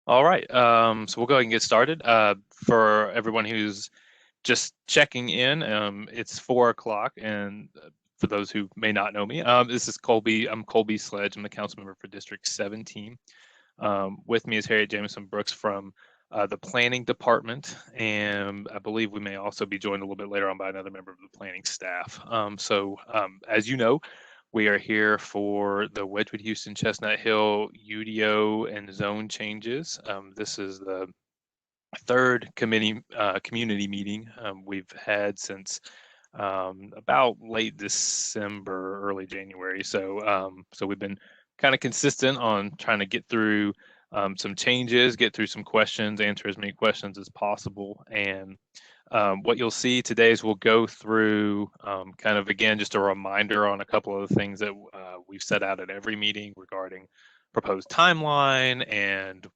All right, so we'll go ahead and get started. For everyone who's just checking in, it's 4 o'clock, and for those who may not know me, this is Colby. I'm Colby Sledge. I'm the council member for District 17. With me is Harriet Jameson Brooks from the Planning Department, and I believe we may also be joined a little bit later on by another member of the planning staff. As you know, we are here for the Wedgwood Houston Chestnut Hill UDO and zone changes. This is the third community meeting we've had since about late December, early January. So we've been kind of consistent on trying to get through some changes, get through some questions, answer as many questions as possible. And what you'll see today is we'll go through kind of, again, just a reminder on a couple of the things that we've set out at every meeting regarding proposed timeline and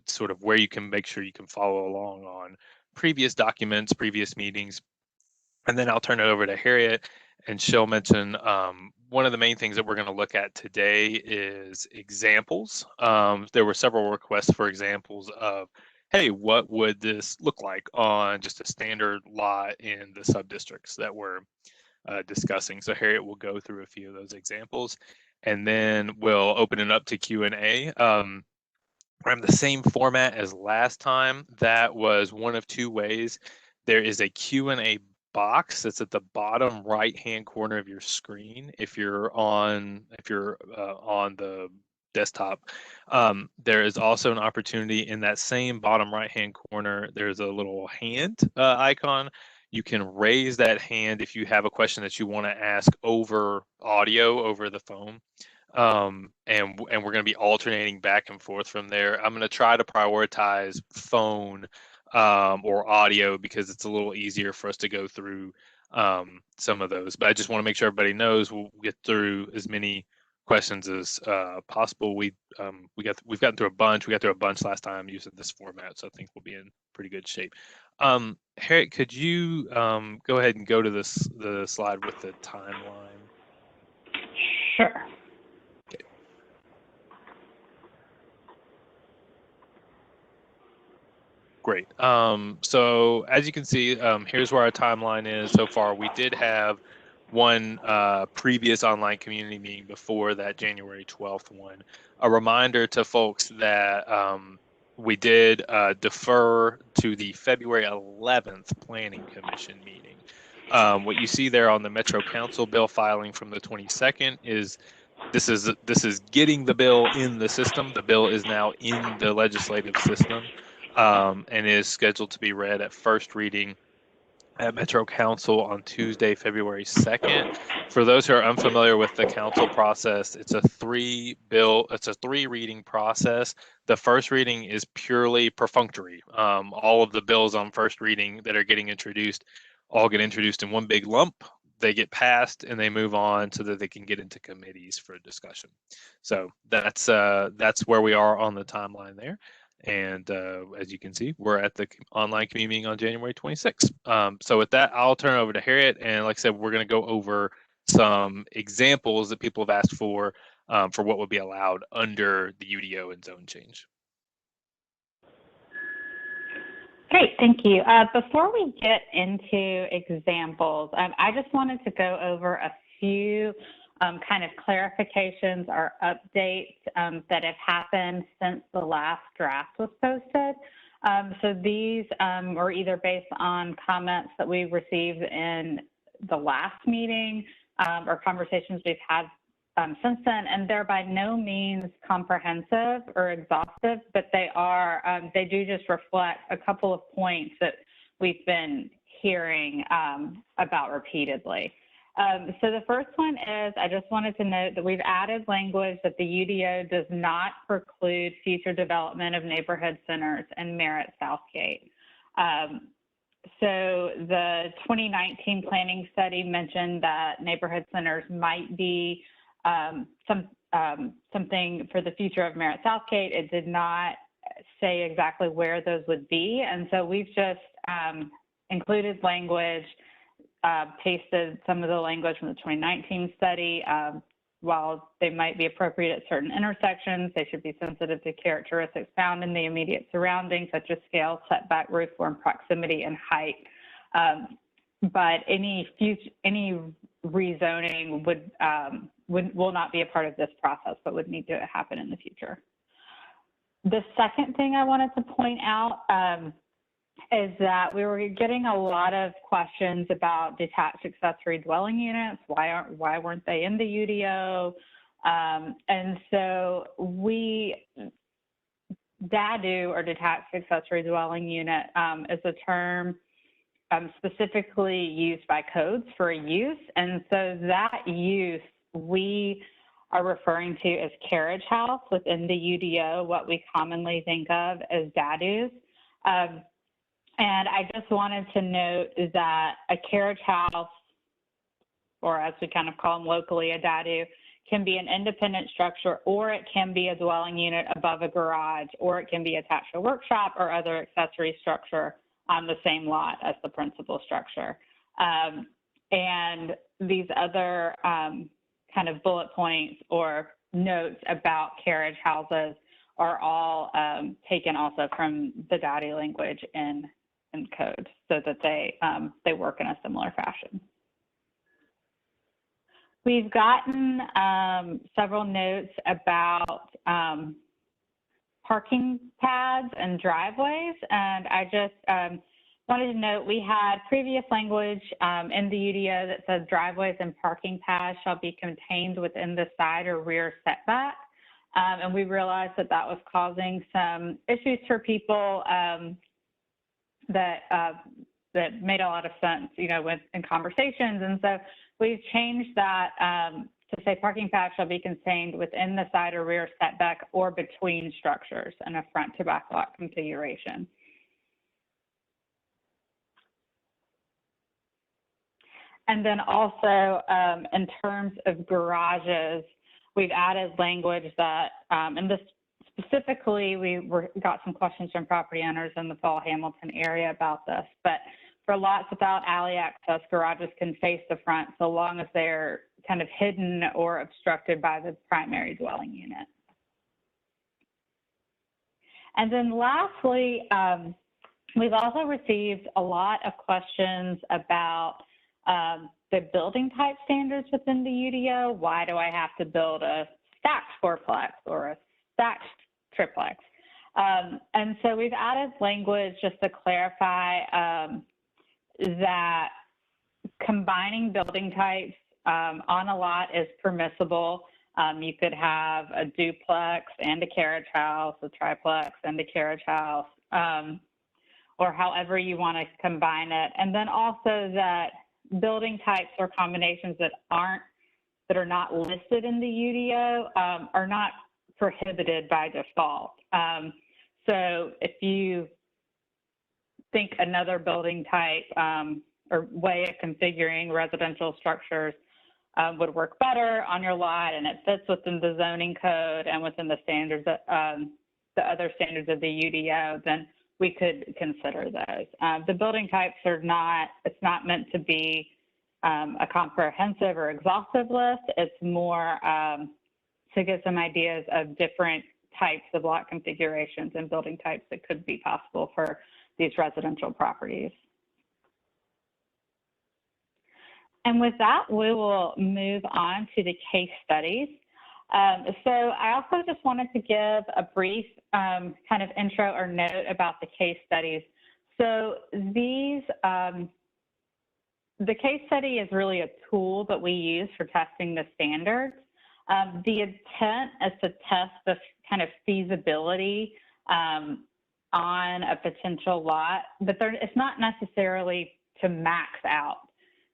sort of where you can make sure you can follow along on previous documents, previous meetings. And then I'll turn it over to Harriet, and she'll mention one of the main things that we're going to look at today is examples. There were several requests for examples of, hey, what would this look like on just a standard lot in the sub-districts that we're discussing. So Harriet will go through a few of those examples, and then we'll open it up to Q&A. We're in the same format as last time. That was one of two ways. There is a Q&A box that's at the bottom right-hand corner of your screen if you're on the desktop. There is also an opportunity in that same bottom right-hand corner. There's a little hand icon. You can raise that hand if you have a question that you want to ask over audio, over the phone. And we're going to be alternating back and forth from there. I'm going to try to prioritize phone or audio because it's a little easier for us to go through some of those. But I just want to make sure everybody knows we'll get through as many questions as possible. We've gotten through a bunch. We got through a bunch last time using this format, so I think we'll be in pretty good shape. Harriet, could you go ahead and go to the slide with the timeline? Sure. Okay. Great. So as you can see, here's where our timeline is so far. We did have one previous online community meeting before that January 12th one. A reminder to folks that we did defer to the February 11th Planning Commission meeting. What you see there on the Metro Council bill filing from the 22nd is this is getting the bill in the system. The bill is now in the legislative system and is scheduled to be read at first reading at Metro Council on Tuesday, February 2nd. For those who are unfamiliar with the council process, it's a three reading process. The first reading is purely perfunctory. All of the bills on first reading that are getting introduced all get introduced in one big lump. They get passed and they move on so that they can get into committees for discussion. So that's where we are on the timeline there. And as you can see, we're at the online community meeting on January 26th. So with that, I'll turn it over to Harriet. And like I said, we're going to go over some examples that people have asked for what would be allowed under the UDO and zone change. Great, thank you. Before we get into examples, I just wanted to go over a few kind of clarifications or updates that have happened since the last draft was posted. So these were either based on comments that we received in the last meeting or conversations we've had since then, and they're by no means comprehensive or exhaustive, but they do just reflect a couple of points that we've been hearing about repeatedly. So the first one is, I just wanted to note that we've added language that the UDO does not preclude future development of neighborhood centers in Merritt Southgate. So the 2019 planning study mentioned that neighborhood centers might be something for the future of Merritt Southgate. It did not say exactly where those would be. And so we've just included language, pasted some of the language from the 2019 study, while they might be appropriate at certain intersections, they should be sensitive to characteristics found in the immediate surroundings, such as scale, setback, roof form, proximity, and height. But any rezoning will not be a part of this process, but would need to happen in the future. The second thing I wanted to point out is that we were getting a lot of questions about detached accessory dwelling units. Why weren't they in the UDO? And so DADU, or detached accessory dwelling unit, is a term specifically used by codes for a use. And so that use we are referring to as carriage house within the UDO, what we commonly think of as DADUs. And I just wanted to note that a carriage house, or as we kind of call them locally, a DADU, can be an independent structure, or it can be a dwelling unit above a garage, or it can be attached to a workshop or other accessory structure on the same lot as the principal structure. And these other kind of bullet points or notes about carriage houses are all taken also from the DADU language in code, so that they work in a similar fashion. We've gotten several notes about parking pads and driveways, and I just wanted to note we had previous language in the UDO that said driveways and parking pads shall be contained within the side or rear setback, and we realized that that was causing some issues for people that made a lot of sense, you know, in conversations. And so we've changed that to say parking pads shall be contained within the side or rear setback or between structures in a front to back lot configuration. And then also in terms of garages, we've added language that, and this specifically, we got some questions from property owners in the Fall Hamilton area about this, but for lots without alley access, garages can face the front so long as they're kind of hidden or obstructed by the primary dwelling unit. And then lastly, we've also received a lot of questions about the building type standards within the UDO. Why do I have to build a stacked fourplex or a stacked triplex? And so we've added language just to clarify that combining building types on a lot is permissible. You could have a duplex and a carriage house, a triplex and a carriage house, or however you want to combine it. And then also that building types or combinations that are not listed in the UDO are not prohibited by default. So if you think another building type or way of configuring residential structures would work better on your lot, and it fits within the zoning code and within the standards, the other standards of the UDO, then we could consider those. The building types are not, it's not meant to be a comprehensive or exhaustive list. It's more to get some ideas of different types of lot configurations and building types that could be possible for these residential properties. And with that, we will move on to the case studies. So I also just wanted to give a brief kind of intro or note about the case studies. So these, the case study is really a tool that we use for testing the standards. The intent is to test the kind of feasibility on a potential lot, but it's not necessarily to max out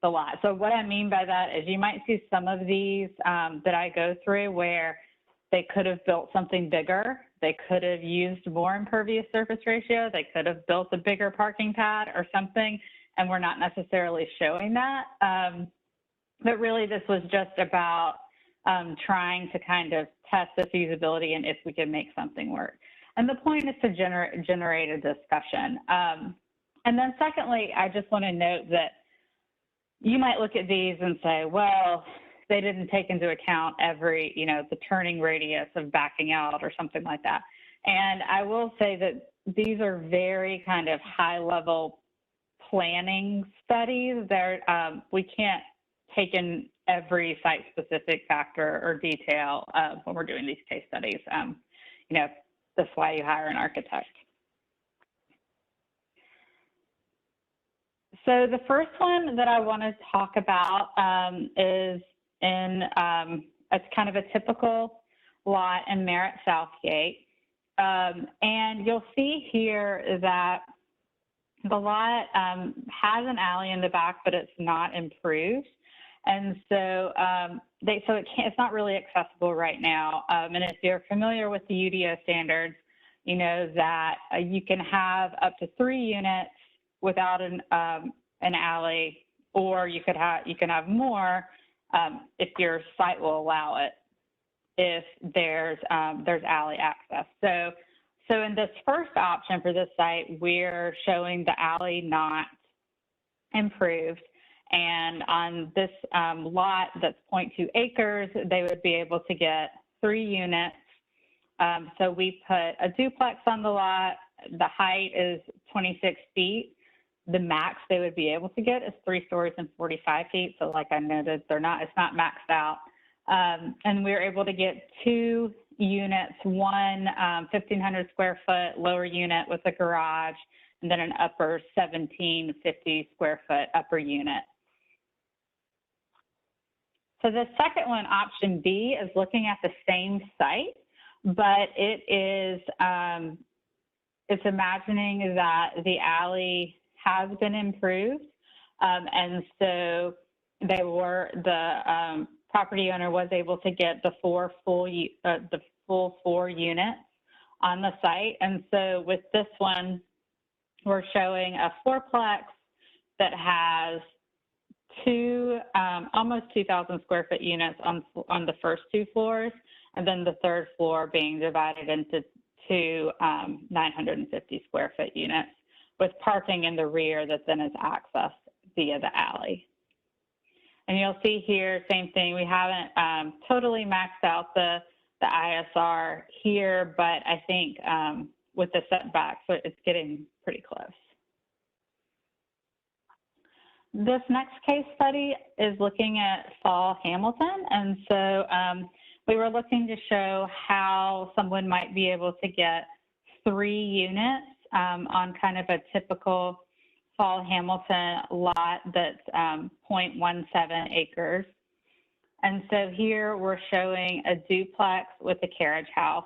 the lot. So what I mean by that is you might see some of these that I go through where they could have built something bigger. They could have used more impervious surface ratio. They could have built a bigger parking pad or something, and we're not necessarily showing that. But really this was just about trying to kind of test the feasibility and if we can make something work. And the point is to generate a discussion. And then secondly, I just want to note that you might look at these and say, well, they didn't take into account every, the turning radius of backing out or something like that. And I will say that these are very kind of high level planning studies. We can't take in every site specific factor or detail when we're doing these case studies. That's why you hire an architect. So the first one that I want to talk about is it's kind of a typical lot in Merritt Southgate. And you'll see here that the lot has an alley in the back, but it's not improved. And so it's not really accessible right now. And if you're familiar with the UDO standards, you know that you can have up to 3 units without an alley, or you can have more if your site will allow it, if there's alley access. So in this first option for this site, we're showing the alley not improved. And on this lot that's 0.2 acres, they would be able to get 3 units. So we put a duplex on the lot. The height is 26 feet. The max they would be able to get is 3 stories and 45 feet. So like I noted, it's not maxed out. And we were able to get 2 units, one 1,500 square foot lower unit with a garage, and then an upper 1,750 square foot upper unit. So the second one, option B, is looking at the same site, but it's imagining that the alley has been improved, and so the property owner was able to get the full 4 units on the site. And so with this one, we're showing a 4-plex that has almost 2,000 square foot units on the first 2 floors, and then the 3rd floor being divided into 2 950 square foot units, with parking in the rear that then is accessed via the alley. And you'll see here, same thing. We haven't totally maxed out the ISR here, but I think with the setbacks, it's getting pretty close. This next case study is looking at Fall Hamilton. And so we were looking to show how someone might be able to get 3 units on kind of a typical Fall Hamilton lot that's 0.17 acres. And so here we're showing a duplex with a carriage house.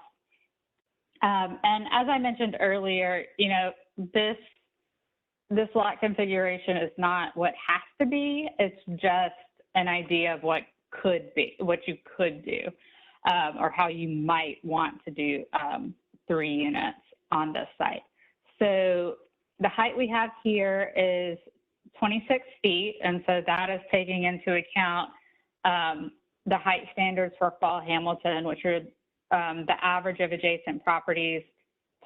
And as I mentioned earlier, this lot configuration is not what has to be. It's just an idea of what could be, what you could do, or how you might want to do 3 units on this site. So the height we have here is 26 feet, and so that is taking into account the height standards for Fall Hamilton, which are the average of adjacent properties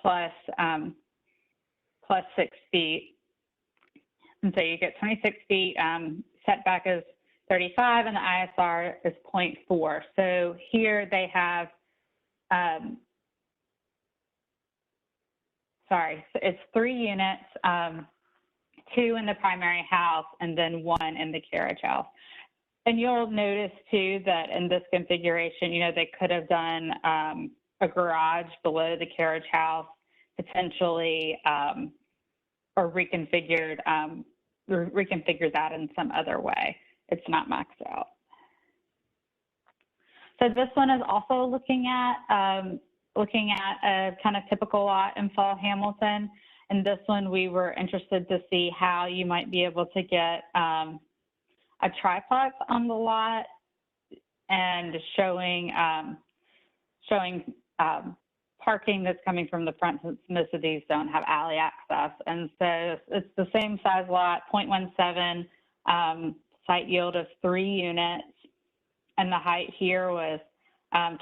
plus 6 feet. And so you get 26 feet, setback is 35, and the ISR is 0.4. So here they have, so it's 3 units, 2 in the primary house, and then 1 in the carriage house. And you'll notice too that in this configuration, they could have done a garage below the carriage house, potentially, or reconfigured that in some other way. It's not maxed out. So this one is also looking at a kind of typical lot in Fall Hamilton. And this one, we were interested to see how you might be able to get a triplex on the lot, and showing parking that's coming from the front, since most of these don't have alley access. And so it's the same size lot, 0.17, site yield of 3 units, and the height here was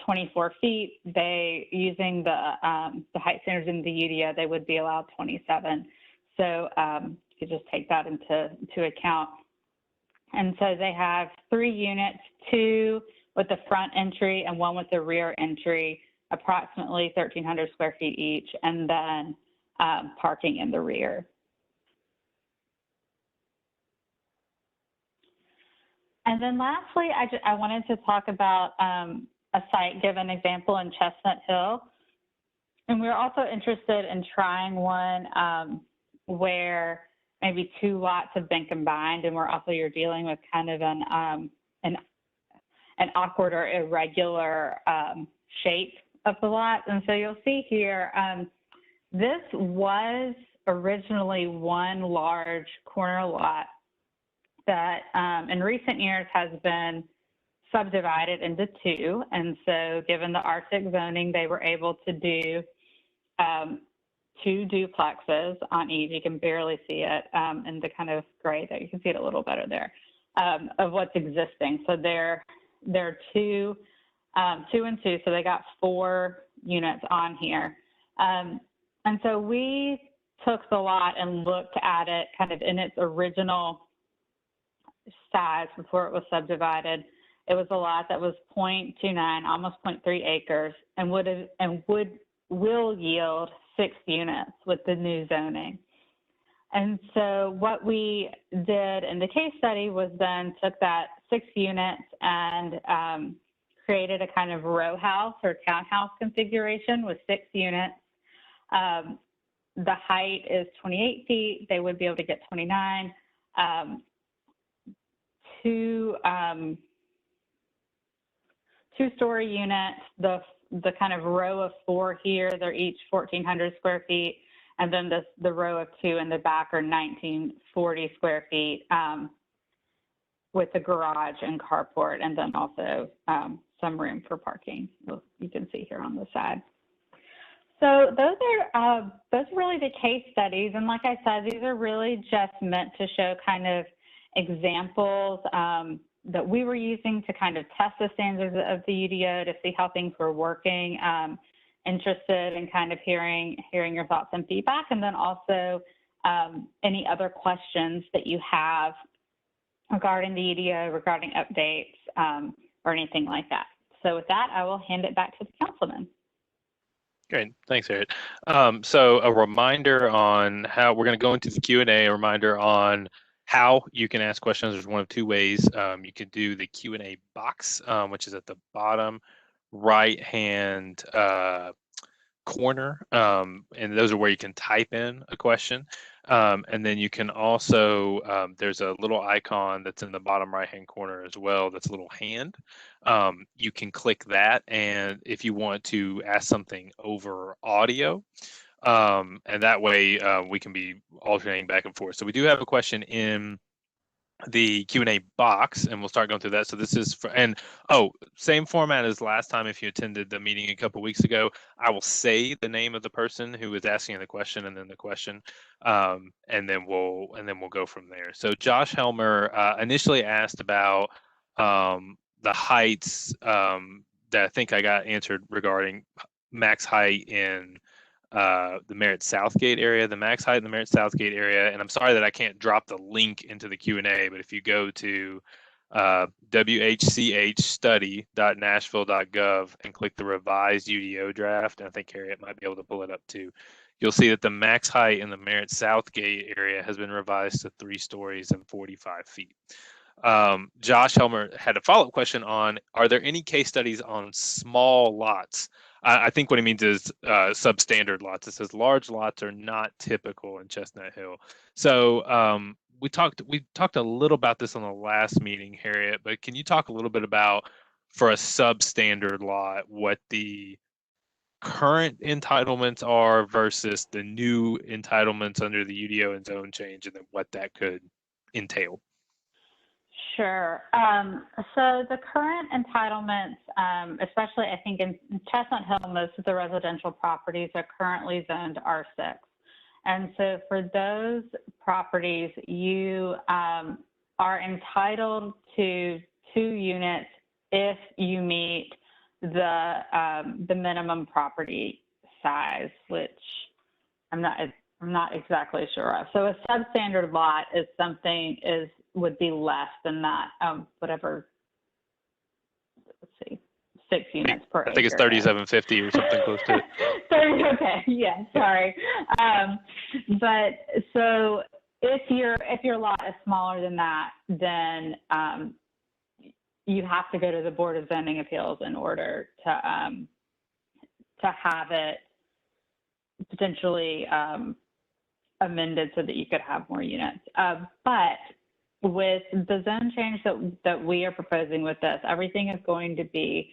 24 feet. Using the height standards in the UDO, they would be allowed 27. So you could just take that into account. And so they have 3 units, 2 with the front entry and 1 with the rear entry, approximately 1,300 square feet each, and then parking in the rear. And then lastly, I wanted to talk about a site, give an example in Chestnut Hill. And we're also interested in trying one where maybe 2 lots have been combined, and where also you're dealing with kind of an awkward or irregular shape of the lot. And so you'll see here, this was originally one large corner lot that in recent years has been subdivided into 2. And so given the R6 zoning, they were able to do 2 duplexes on each. You can barely see it in the kind of gray there. You can see it a little better there of what's existing. So they're 2 and 2, so they got 4 units on here. And so we took the lot and looked at it kind of in its original size before it was subdivided. It was a lot that was 0.29, almost 0.3 acres, and will yield 6 units with the new zoning. And so what we did in the case study was then took that 6 units and created a kind of row house or townhouse configuration with 6 units. The height is 28 feet. They would be able to get 29. 2-story units, the kind of row of 4 here, they're each 1,400 square feet. And then the row of 2 in the back are 1,940 square feet with the garage and carport, and then also some room for parking. You can see here on the side. So those are really the case studies. And like I said, these are really just meant to show kind of examples that we were using to kind of test the standards of the UDO to see how things were working. Interested in kind of hearing your thoughts and feedback, and then also any other questions that you have regarding the UDO, regarding updates, or anything like that. So with that, I will hand it back to the councilman. Great, thanks, Harriet. So a reminder on how we're going to go into the Q&A, a reminder on how you can ask questions. There's one of 2 ways. You can do the Q&A box, which is at the bottom right-hand corner, and those are where you can type in a question. And then you can also, there's a little icon that's in the bottom right-hand corner as well, that's a little hand. You can click that, and if you want to ask something over audio, and that way we can be alternating back and forth. So we do have a question in the Q&A box, and we'll start going through that. So this is for, and same format as last time. If you attended the meeting a couple weeks ago, I will say the name of the person who is asking the question and then the question, and then we'll go from there. So Josh Helmer initially asked about the heights that I think I got answered regarding max height in the Merritt Southgate area, the max height in the Merritt Southgate area. And I'm sorry that I can't drop the link into the Q&A, but if you go to whchstudy.nashville.gov and click the revised UDO draft, and I think Harriet might be able to pull it up too, you'll see that the max height in the Merritt Southgate area has been revised to 3 stories and 45 feet. Josh Helmer had a follow-up question on, are there any case studies on small lots? I think what he means is substandard lots. It says large lots are not typical in Chestnut Hill. So we talked a little about this on the last meeting, Harriet, but can you talk a little bit about, for a substandard lot, what the current entitlements are versus the new entitlements under the UDO and zone change, and then what that could entail? Sure. So the current entitlements, especially I think in Chestnut Hill, most of the residential properties are currently zoned R6. And so for those properties, you are entitled to 2 units if you meet the minimum property size, which I'm not exactly sure of. So a substandard lot is would be less than that, whatever, let's see, 6 units per acre. I think it's 3750 or something close to it. 30, okay, yeah, sorry. But so if your lot is smaller than that, then you have to go to the Board of Zoning Appeals in order to have it potentially amended so that you could have more units. But with the zone change that we are proposing with this, everything is going to be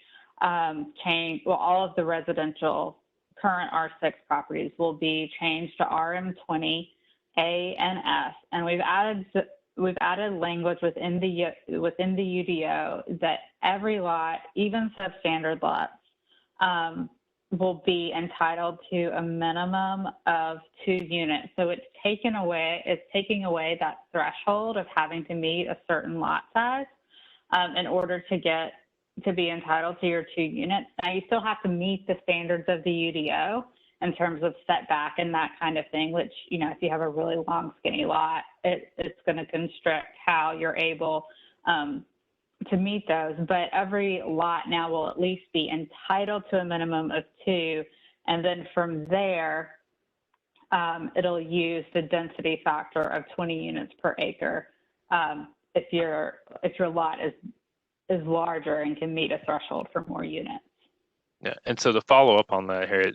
changed. Well, all of the residential current R6 properties will be changed to RM20, A, and S, and we've added language within the UDO that every lot, even substandard lots, will be entitled to a minimum of 2 units. So it's taking away that threshold of having to meet a certain lot size in order to be entitled to your 2 units. Now you still have to meet the standards of the UDO in terms of setback and that kind of thing, which, you know, if you have a really long, skinny lot, it's going to constrict how you're able to meet those. But every lot now will at least be entitled to a minimum of 2. And then from there, it'll use the density factor of 20 units per acre if your lot is larger and can meet a threshold for more units. Yeah, and so to follow up on that here,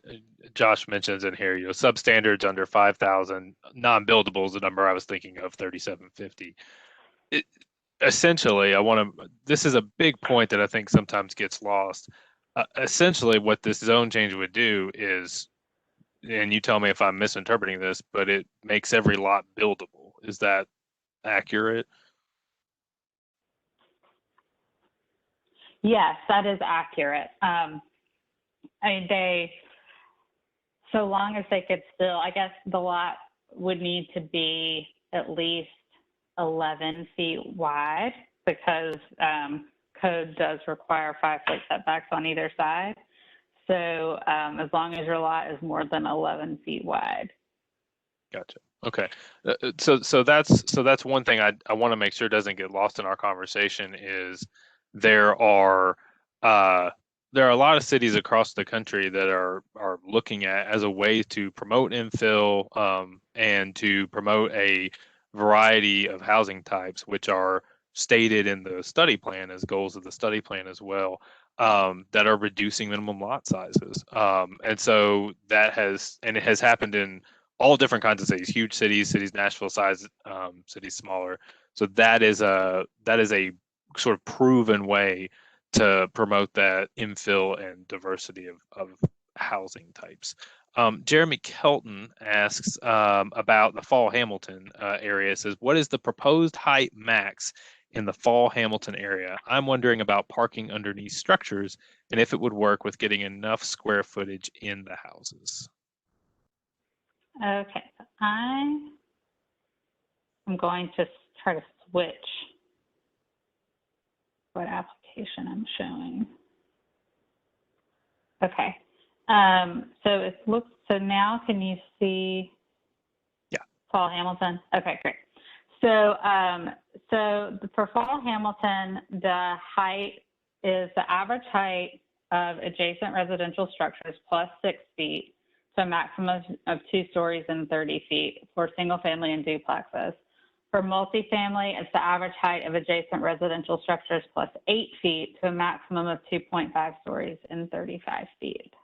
Josh mentions in here, you know, substandards under 5,000, non-buildable is the number I was thinking of, 3,750. Essentially, this is a big point that I think sometimes gets lost. Essentially, what this zone change would do is, and you tell me if I'm misinterpreting this, but it makes every lot buildable. Is that accurate? Yes, that is accurate. I mean, so long as they could still, I guess the lot would need to be at least 11 feet wide because code does require 5-foot setbacks on either side. So as long as your lot is more than 11 feet wide. Gotcha. Okay. So that's one thing I want to make sure doesn't get lost in our conversation is there are a lot of cities across the country that are looking at as a way to promote infill and to promote a variety of housing types, which are stated in the study plan as goals of the study plan as well, that are reducing minimum lot sizes. And so it has happened in all different kinds of cities, huge cities, Nashville size, cities smaller. So that is a sort of proven way to promote that infill and diversity of housing types. Jeremy Kelton asks about the Fall Hamilton area. Says, what is the proposed height max in the Fall Hamilton area? I'm wondering about parking underneath structures and if it would work with getting enough square footage in the houses. Okay, so I'm going to try to switch what application I'm showing. Okay, so now can you see? Yeah. Fall Hamilton. Okay, great. So for Fall Hamilton, the height is the average height of adjacent residential structures plus 6 feet, to a maximum of 2 stories and 30 feet for single family and duplexes. For multifamily, it's the average height of adjacent residential structures plus 8 feet to a maximum of 2.5 stories and 35 feet.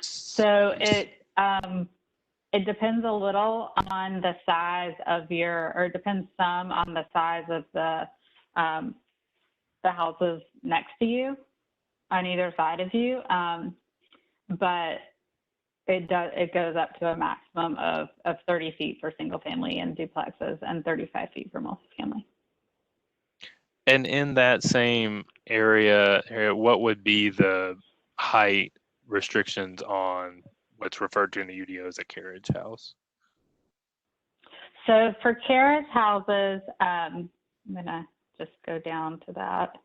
So it depends a little on the size of or it depends some on the size of the houses next to you, on either side of you. But it goes up to a maximum of 30 feet for single family and duplexes and 35 feet for multifamily. And in that same area, what would be the height restrictions on what's referred to in the UDO as a carriage house? So for carriage houses, I'm gonna just go down to that.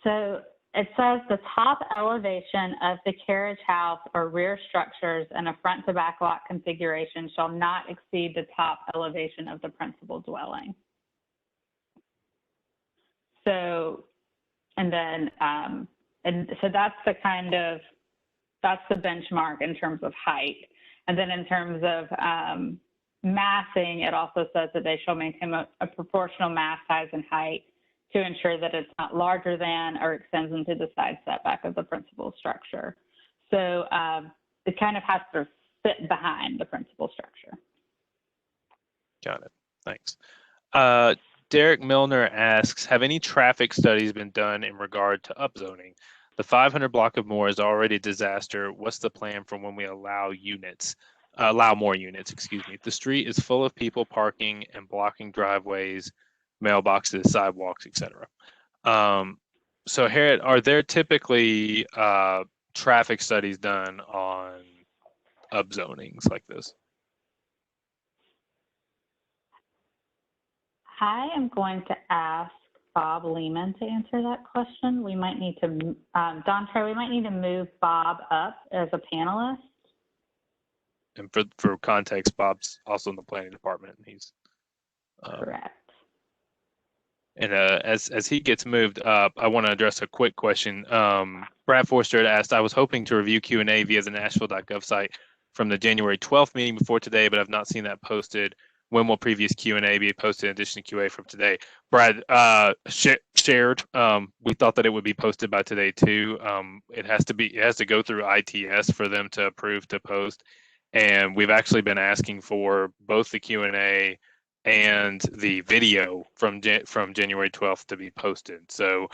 So it says the top elevation of the carriage house or rear structures in a front to back lot configuration shall not exceed the top elevation of the principal dwelling. So, and then, and so that's the benchmark in terms of height. And then in terms of massing, it also says that they shall maintain a proportional mass, size, and height to ensure that it's not larger than or extends into the side setback of the principal structure. So it kind of has to fit behind the principal structure. Got it. Thanks. Derek Milner asks, have any traffic studies been done in regard to upzoning? The 500 block of Moore is already a disaster. What's the plan for when we allow more units, excuse me. The street is full of people parking and blocking driveways, mailboxes, sidewalks, etc. So Harriet, are there typically traffic studies done on upzonings like this? I am going to ask Bob Lehman to answer that question. We might need to, Don Trey, we might need to move Bob up as a panelist. And for context, Bob's also in the planning department, and he's correct. And as he gets moved up, I want to address a quick question. Brad Forster had asked, I was hoping to review Q&A via the Nashville.gov site from the January 12th meeting before today, but I've not seen that posted. When will previous Q&A be posted in addition to QA from today? Brad shared. We thought that it would be posted by today too. It has to go through ITS for them to approve to post. And we've actually been asking for both the Q&A and the video from January 12th to be posted. So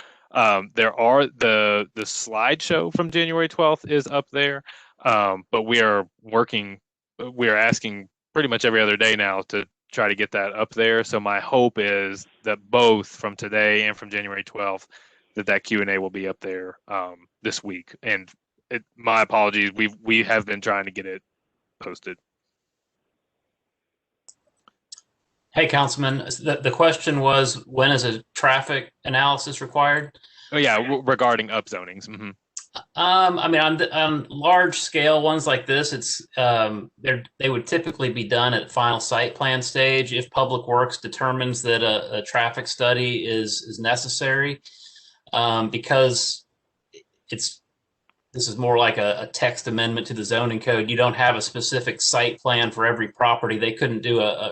there are the slideshow from January 12th is up there, but we are asking pretty much every other day now to try to get that up there. So my hope is that both from today and from January 12th, that Q&A will be up there this week. And my apologies, we have been trying to get it posted. Hey, Councilman, the question was, when is a traffic analysis required? Oh yeah, regarding upzonings. Mm-hmm. I mean, on large scale ones like this, it's they would typically be done at final site plan stage if Public Works determines that a traffic study is necessary, because this is more like a text amendment to the zoning code. You don't have a specific site plan for every property. They couldn't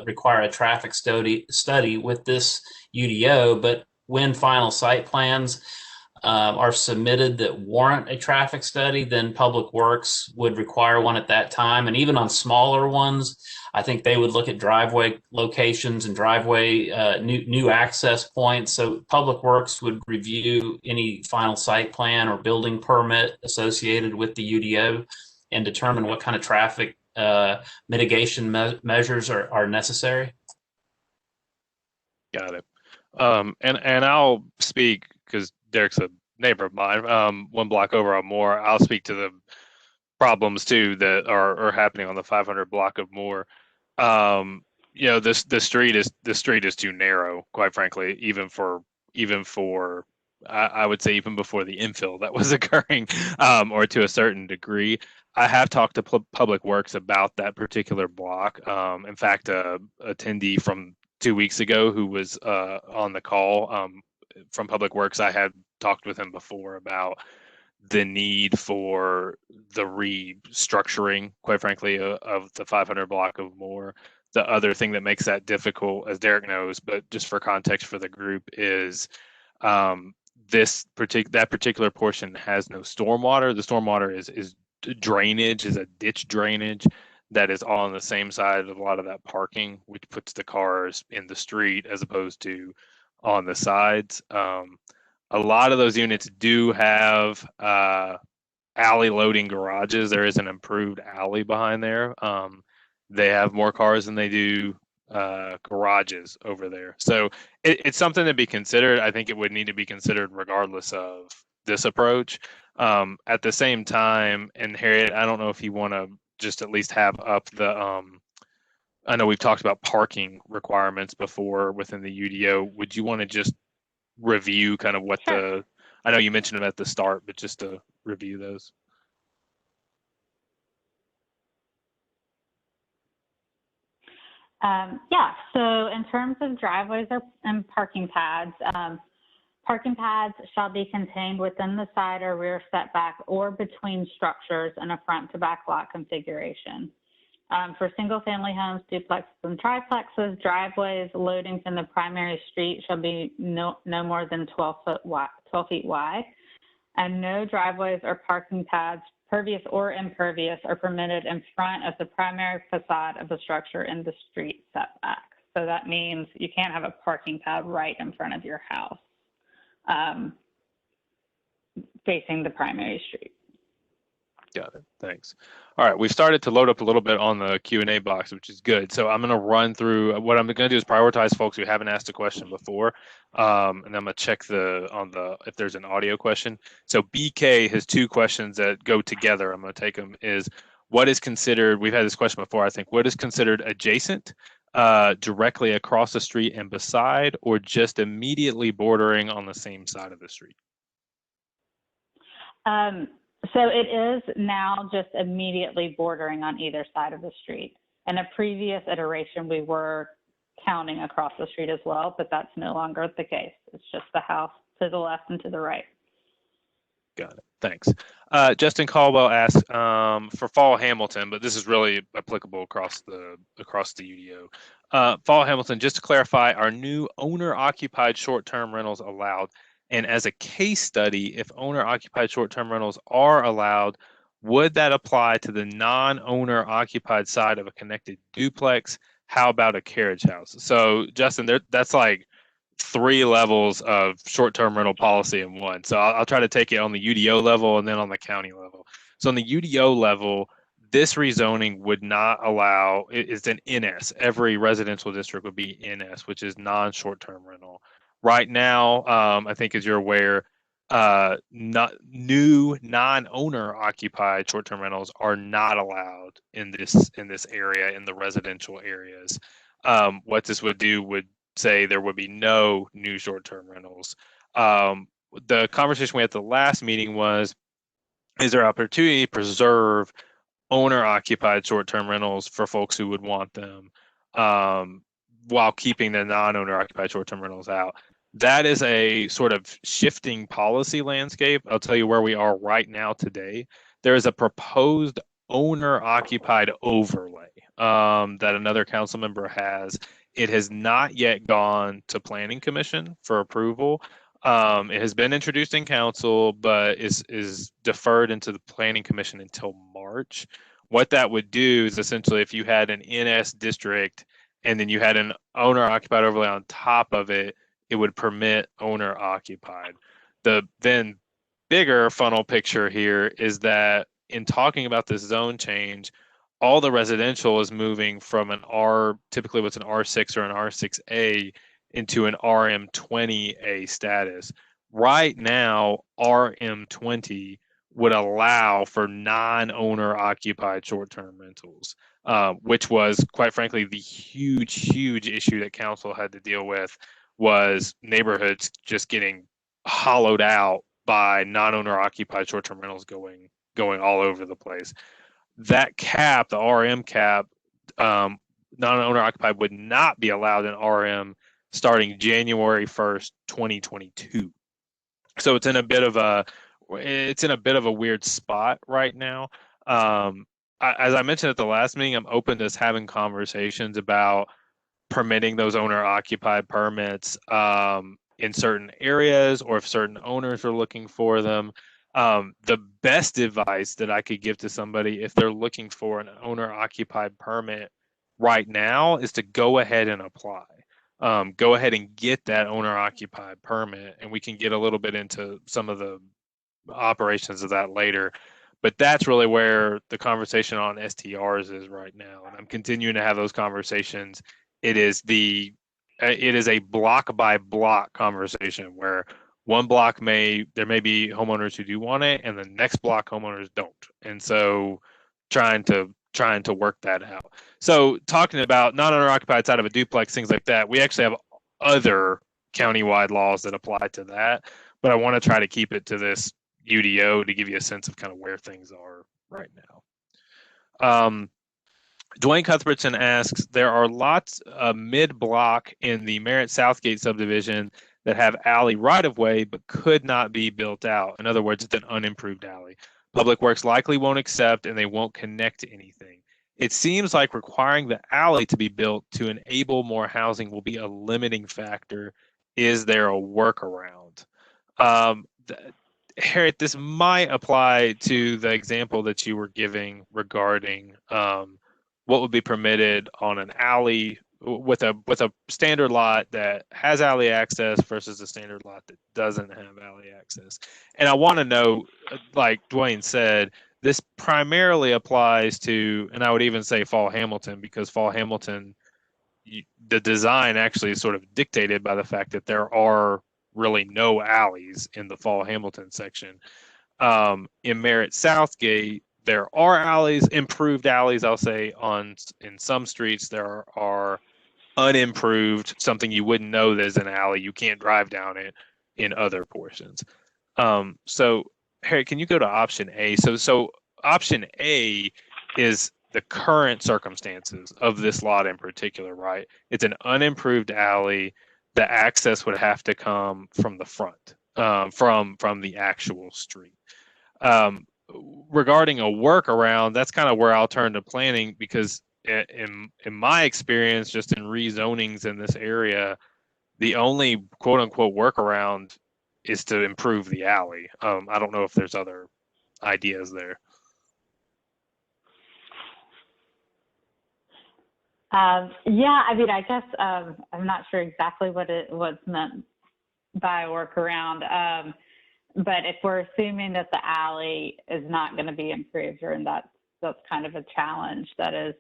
require a traffic study with this UDO, but when final site plans are submitted that warrant a traffic study, then Public Works would require one at that time. And even on smaller ones, I think they would look at driveway locations and driveway new access points. So Public Works would review any final site plan or building permit associated with the UDO and determine what kind of traffic mitigation measures are necessary. Got it. And I'll speak because Derek's a neighbor of mine, 1 block over on Moore. I'll speak to the problems too that are happening on the 500 block of Moore. You know, the street is too narrow, quite frankly, even for I would say even before the infill that was occurring, or to a certain degree. I have talked to Public Works about that particular block. In fact, a attendee from 2 weeks ago who was on the call from Public Works, I had talked with him before about the need for the restructuring, quite frankly, of the 500 block of Moore. The other thing that makes that difficult, as Derek knows, but just for context for the group, is that particular portion has no stormwater. The stormwater is drainage, is a ditch drainage that is all on the same side of a lot of that parking, which puts the cars in the street as opposed to on the sides. A lot of those units do have alley loading garages. There is an improved alley behind there. They have more cars than they do garages over there. So it's something to be considered. I think it would need to be considered regardless of this approach. At the same time, and Harriet, I don't know if you want to just at least have up the I know we've talked about parking requirements before within the UDO. Would you want to just review kind of what Sure. I know you mentioned them at the start, but just to review those. Yeah, so in terms of driveways and parking pads shall be contained within the side or rear setback or between structures in a front to back lot configuration. For single family homes, duplexes and triplexes, driveways loading from the primary street shall be no more than 12 feet wide. And no driveways or parking pads, pervious or impervious, are permitted in front of the primary facade of the structure in the street setback. So that means you can't have a parking pad right in front of your house, facing the primary street. Got it. Thanks. All right, we've started to load up a little bit on the Q&A box, which is good. So I'm going to run through. What I'm going to do is prioritize folks who haven't asked a question before, and I'm going to check if there's an audio question. So BK has 2 questions that go together. I'm going to take them. Is what is considered? We've had this question before, I think. What is considered adjacent, directly across the street and beside, or just immediately bordering on the same side of the street? So it is now just immediately bordering on either side of the street. In a previous iteration, we were counting across the street as well, but that's no longer the case. It's just the house to the left and to the right. Got it. Thanks. Justin Caldwell asked for Fall Hamilton, but this is really applicable across the UDO. Fall Hamilton, just to clarify, are new owner-occupied short-term rentals allowed? And as a case study, if owner-occupied short-term rentals are allowed, would that apply to the non-owner occupied side of a connected duplex? How about a carriage house? So, Justin, that's like 3 levels of short-term rental policy in one. So I'll try to take it on the UDO level and then on the county level. So on the UDO level, this rezoning would not allow, it's an NS. Every residential district would be NS, which is non-short-term rental. Right now, I think as you're aware, new non-owner occupied short-term rentals are not allowed in this area, in the residential areas. What this would do would say there would be no new short-term rentals. The conversation we had at the last meeting was, is there opportunity to preserve owner-occupied short-term rentals for folks who would want them, while keeping the non-owner occupied short-term rentals out? That is a sort of shifting policy landscape. I'll tell you where we are right now today. There is a proposed owner-occupied overlay that another council member has. It has not yet gone to Planning Commission for approval. It has been introduced in council, but is deferred into the Planning Commission until March. What that would do is essentially, if you had an NS district and then you had an owner-occupied overlay on top of it, it would permit owner-occupied. The then bigger funnel picture here is that in talking about this zone change, all the residential is moving from typically what's an R6 or an R6A into an RM20A status. Right now, RM20 would allow for non-owner occupied short-term rentals, which was, quite frankly, the huge issue that council had to deal with, was neighborhoods just getting hollowed out by non-owner occupied short-term rentals going all over the place. That cap, the RM cap, non-owner occupied would not be allowed in RM starting January 1st, 2022. So it's in a bit of a weird spot right now. As I mentioned at the last meeting, I'm open to having conversations about permitting those owner-occupied permits in certain areas, or if certain owners are looking for them. The best advice that I could give to somebody if they're looking for an owner-occupied permit right now is to go ahead and apply. Go ahead and get that owner-occupied permit, and we can get a little bit into some of the operations of that later. But that's really where the conversation on STRs is right now, and I'm continuing to have those conversations. It is a block by block conversation where one block there may be homeowners who do want it, and the next block homeowners don't. And so trying to work that out. So talking about non-owner occupied side of a duplex, things like that, we actually have other countywide laws that apply to that. but I want to try to keep it to this UDO to give you a sense of kind of where things are right now. Dwayne Cuthbertson asks, there are lots mid-block in the Merritt Southgate subdivision that have alley right-of-way but could not be built out. In other words, it's an unimproved alley. Public Works likely won't accept and they won't connect to anything. It seems like requiring the alley to be built to enable more housing will be a limiting factor. Is there a workaround? Harriet, this might apply to the example that you were giving regarding what would be permitted on an alley with a standard lot that has alley access versus a standard lot that doesn't have alley access. And I want to know, like Dwayne said, this primarily applies to, and I would even say Fall Hamilton, because Fall Hamilton, the design actually is sort of dictated by the fact that there are really no alleys in the Fall Hamilton section. In Merritt Southgate, there are alleys, improved alleys, I'll say, in some streets. There are unimproved, something you wouldn't know there's an alley. You can't drive down it in other portions. So, Harry, can you go to option A? So option A is the current circumstances of this lot in particular, right? It's an unimproved alley. The access would have to come from the front, from the actual street. Regarding a workaround, that's kind of where I'll turn to planning, because in my experience, just in rezonings in this area, the only quote unquote workaround is to improve the alley. I don't know if there's other ideas there. Yeah, I mean, I guess I'm not sure exactly what's meant by a workaround. But if we're assuming that the alley is not going to be improved, or that's kind of a challenge that's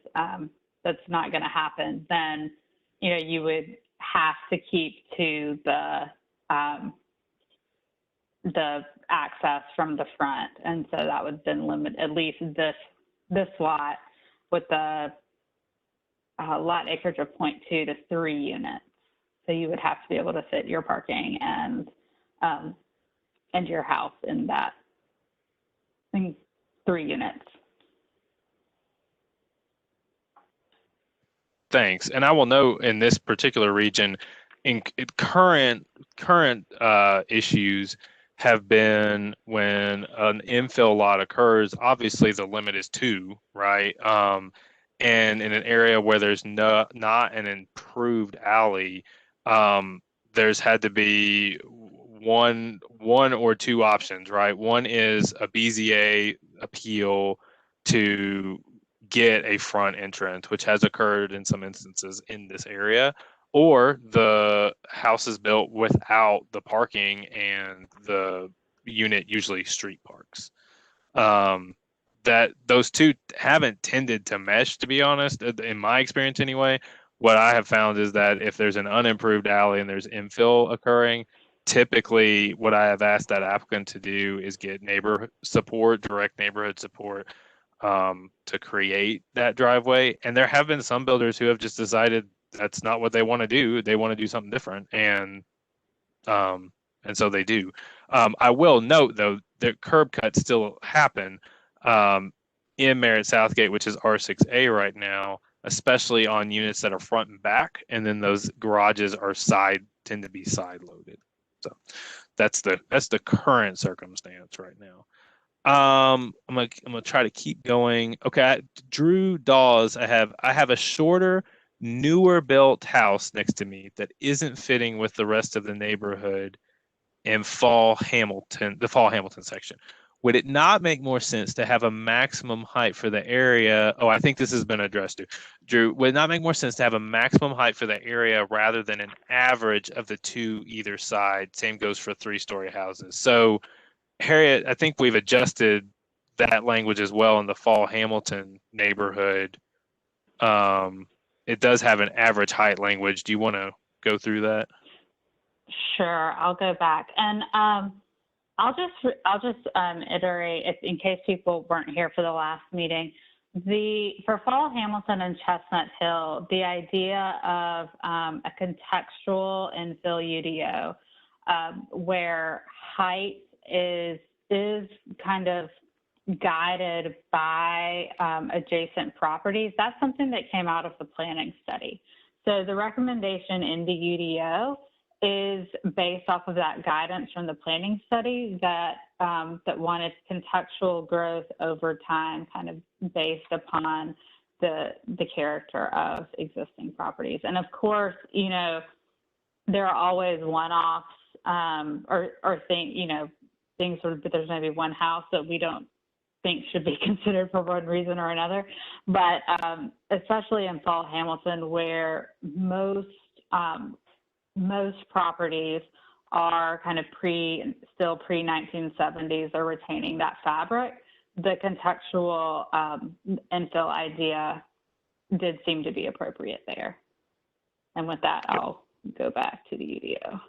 not going to happen, then you would have to keep to the access from the front, and so that would then limit at least this lot with the lot acreage of 0.2 to 3 units. So you would have to be able to fit your parking and your house in 3 units. Thanks. And I will note in this particular region, in current issues have been when an infill lot occurs, obviously the limit is 2, right? And in an area where there's not an improved alley, there's had to be one or two options, right? One is a BZA appeal to get a front entrance, which has occurred in some instances in this area, or the house is built without the parking and the unit usually street parks. That those two haven't tended to mesh, to be honest, in my experience anyway. What I have found is that if there's an unimproved alley and there's infill occurring, typically what I have asked that applicant to do is get neighborhood support, direct neighborhood support, to create that driveway. And there have been some builders who have just decided that's not what they want to do. They want to do something different, and so they do. I will note though that curb cuts still happen in Merritt Southgate, which is R6A right now, especially on units that are front and back, and then those garages are tend to be side loaded. So that's the current circumstance right now. I'm gonna try to keep going. Okay, Drew Dawes, I have a shorter, newer built house next to me that isn't fitting with the rest of the neighborhood in the Fall Hamilton section. Would it not make more sense to have a maximum height for the area? Oh, I think this has been addressed too. Drew, would it not make more sense to have a maximum height for the area rather than an average of the two either side? Same goes for 3-story houses. So, Harriet, I think we've adjusted that language as well in the Fall Hamilton neighborhood. It does have an average height language. Do you want to go through that? Sure, I'll go back, and I'll just iterate in case people weren't here for the last meeting. For Fall Hamilton and Chestnut Hill, the idea of a contextual infill UDO where height is kind of guided by adjacent properties. That's something that came out of the planning study. So the recommendation in the UDO is based off of that guidance from the planning study that that wanted contextual growth over time, kind of based upon the character of existing properties. And of course, you know, there are always one-offs or things sort of, but there's maybe one house that we don't think should be considered for one reason or another. But especially in Fall Hamilton, where most properties are kind of still pre-1970s or retaining that fabric, the contextual infill idea did seem to be appropriate there. And with that, I'll go back to the UDO.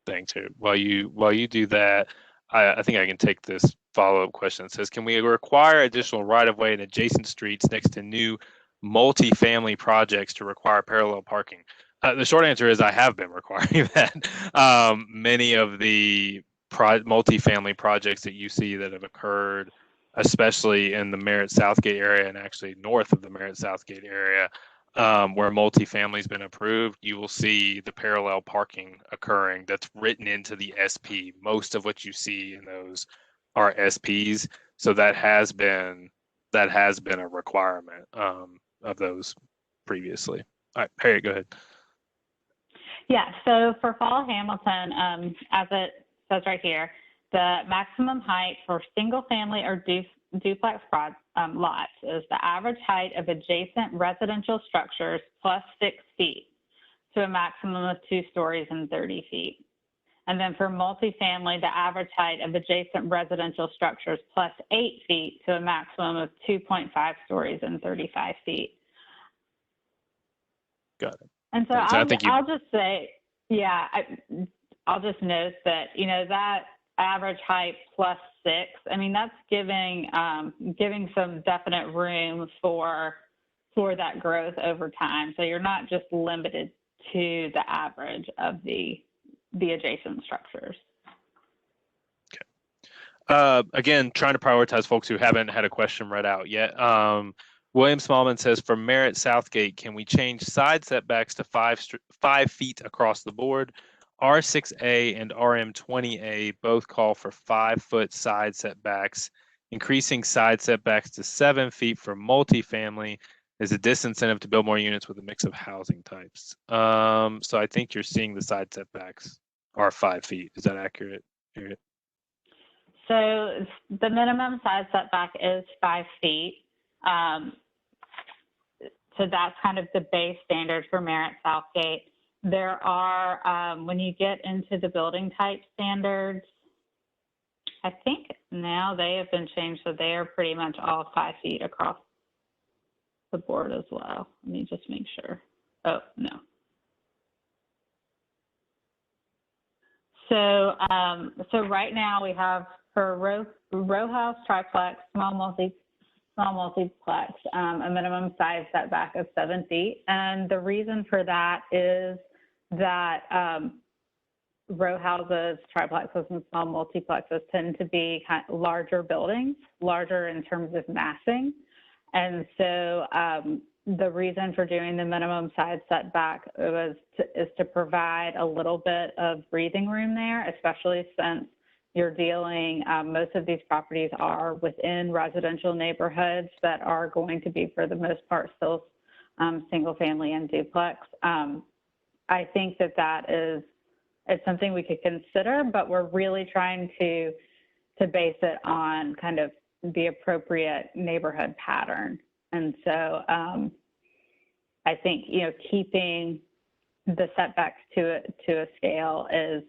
Thanks. While you do that, I think I can take this follow-up question. It says, can we require additional right-of-way in adjacent streets next to new multi-family projects to require parallel parking? The short answer is I have been requiring that. Many of the multi-family projects that you see that have occurred, especially in the Merritt-Southgate area and actually north of the Merritt-Southgate area, where multifamily has been approved, you will see the parallel parking occurring that's written into the SP. Most of what you see in those are SPs. So that has been a requirement of those previously. All right, Harriet, go ahead. Yeah, so for Fall Hamilton, as it says right here, the maximum height for single family or duplex lots is the average height of adjacent residential structures plus 6 feet to a maximum of 2 stories and 30 feet. And then for multifamily, the average height of adjacent residential structures plus 8 feet to a maximum of 2.5 stories and 35 feet. Got it. And so I'll just say, yeah, I'll just note that, you know, that average height plus 6, I mean, that's giving some definite room for that growth over time. So you're not just limited to the average of the adjacent structures. Okay. Again, trying to prioritize folks who haven't had a question read out yet. William Smallman says, for Merritt Southgate, can we change side setbacks to 5 feet across the board? R6A and RM20A both call for 5-foot side setbacks. Increasing side setbacks to 7 feet for multifamily is a disincentive to build more units with a mix of housing types. So I think you're seeing the side setbacks are 5 feet. Is that accurate? So the minimum side setback is 5 feet. So that's kind of the base standard for Merritt Southgate. There are, when you get into the building type standards, I think now they have been changed, so they are pretty much all 5 feet across the board as well. Let me just make sure. Oh, no. So, so right now we have for row house, triplex, small multiplex, a minimum size setback of 7 feet. And the reason for that is that row houses, triplexes, and small multiplexes tend to be kind of larger buildings, larger in terms of massing. And so the reason for doing the minimum side setback is to provide a little bit of breathing room there, especially since you're dealing, most of these properties are within residential neighborhoods that are going to be, for the most part, still single family and duplex. I think that it's something we could consider, but we're really trying to base it on kind of the appropriate neighborhood pattern. And so I think, you know, keeping the setbacks to a scale is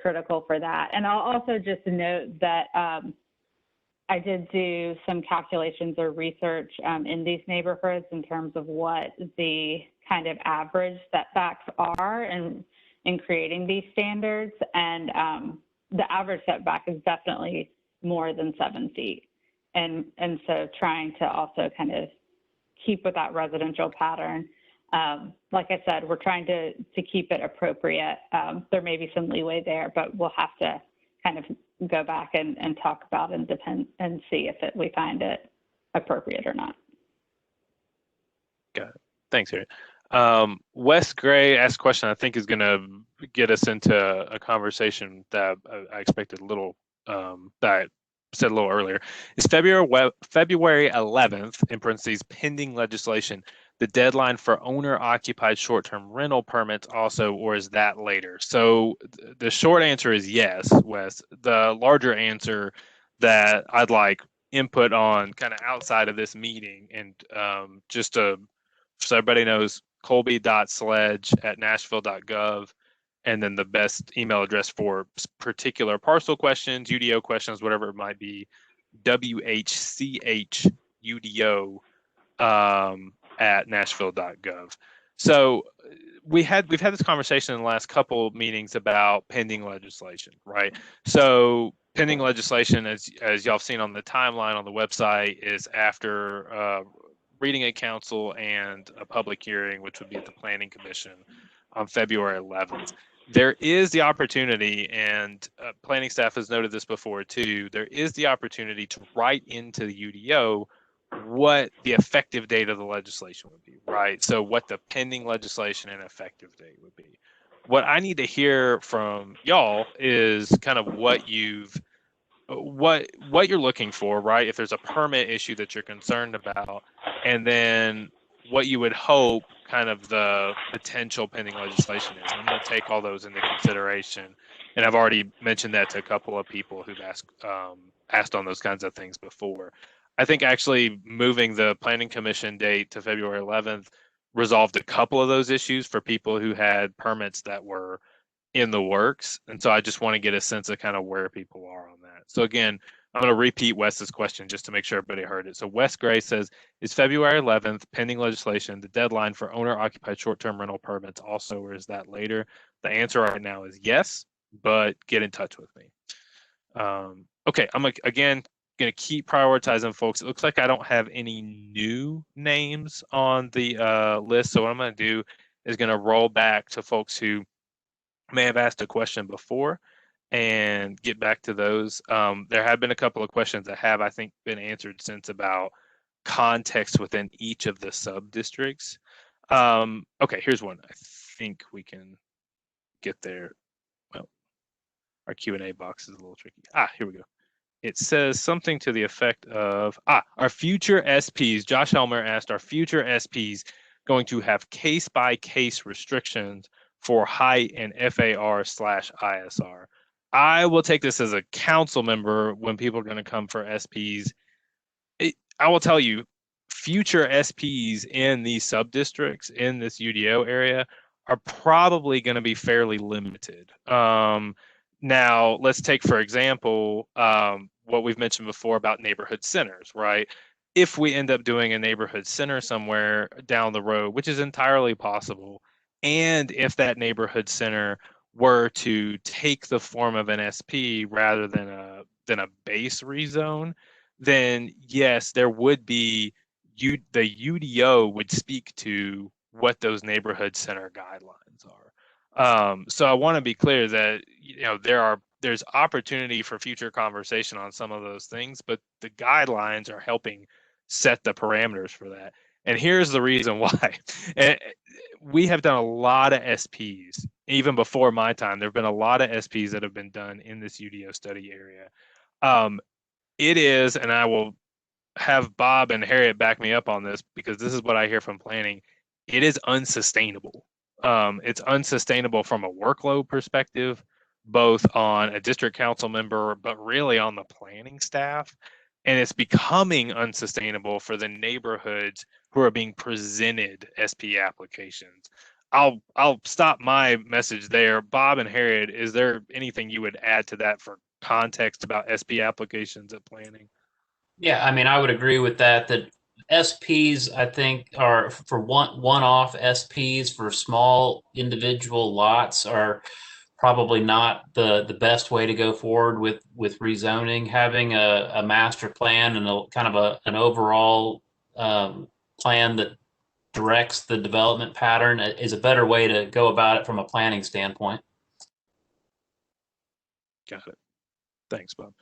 critical for that. And I'll also just note that I did do some calculations or research in these neighborhoods in terms of what the kind of average setbacks are in creating these standards. And the average setback is definitely more than 7 feet. And so trying to also kind of keep with that residential pattern. like I said, we're trying to keep it appropriate. There may be some leeway there, but we'll have to kind of go back and talk about and see if we find it appropriate or not. Got it. Thanks, Harriet. Wes Gray asked a question I think is going to get us into a conversation that I expected a little, that I said a little earlier. Is February 11th, in parentheses, pending legislation, the deadline for owner-occupied short-term rental permits also, or is that later? So the short answer is yes, Wes. The larger answer that I'd like input on kind of outside of this meeting, and just so everybody knows, colby.sledge@nashville.gov, and then the best email address for particular parcel questions, UDO questions, whatever it might be, WHCHUDO at nashville.gov. So we've had this conversation in the last couple of meetings about pending legislation, right? So pending legislation, as y'all have seen on the timeline on the website, is after reading at council and a public hearing, which would be at the Planning Commission on February 11th. There is the opportunity, and planning staff has noted this before too, there is the opportunity to write into the UDO what the effective date of the legislation would be, right? So what the pending legislation and effective date would be. What I need to hear from y'all is kind of what you're looking for, right? If there's a permit issue that you're concerned about, and then what you would hope kind of the potential pending legislation is. I'm going to take all those into consideration, and I've already mentioned that to a couple of people who've asked on those kinds of things before. I think actually moving the Planning Commission date to February 11th resolved a couple of those issues for people who had permits that were in the works. And so I just want to get a sense of kind of where people are on that. So again, I'm going to repeat Wes's question just to make sure everybody heard it. So Wes Gray says, is February 11th pending legislation the deadline for owner-occupied short-term rental permits also, or is that later? The answer right now is yes, but get in touch with me. Okay, I'm again going to keep prioritizing folks. It looks like I don't have any new names on the list. So what I'm going to do is going to roll back to folks who may have asked a question before and get back to those. There have been a couple of questions that have, I think, been answered since about context within each of the sub-districts. Okay, here's one. I think we can get there. Well, our Q&A box is a little tricky. Here we go. It says something to the effect of, our future SPs, Josh Helmer asked, are future SPs going to have case-by-case restrictions for height and FAR/ISR? I will take this as a council member when people are going to come for SPs. I will tell you, future SPs in these sub-districts in this UDO area are probably going to be fairly limited. Now, let's take, for example, what we've mentioned before about neighborhood centers, right? If we end up doing a neighborhood center somewhere down the road, which is entirely possible, and if that neighborhood center were to take the form of an SP rather than a base rezone, then yes, there would be, the UDO would speak to what those neighborhood center guidelines are. So I want to be clear that there's opportunity for future conversation on some of those things, but the guidelines are helping set the parameters for that. And here's the reason why. We have done a lot of SPs, even before my time. There have been a lot of SPs that have been done in this UDO study area. It is, and I will have Bob and Harriet back me up on this because this is what I hear from planning. It is unsustainable. It's unsustainable from a workload perspective, both on a district council member, but really on the planning staff. And it's becoming unsustainable for the neighborhoods who are being presented SP applications. I'll stop my message there. Bob and Harriet, is there anything you would add to that for context about SP applications at planning? Yeah, I mean, I would agree with that. That SPs, I think, are for one-off SPs for small individual lots are probably not the best way to go forward with rezoning. Having a master plan and an overall plan that directs the development pattern is a better way to go about it from a planning standpoint. Got it. Thanks, Bob.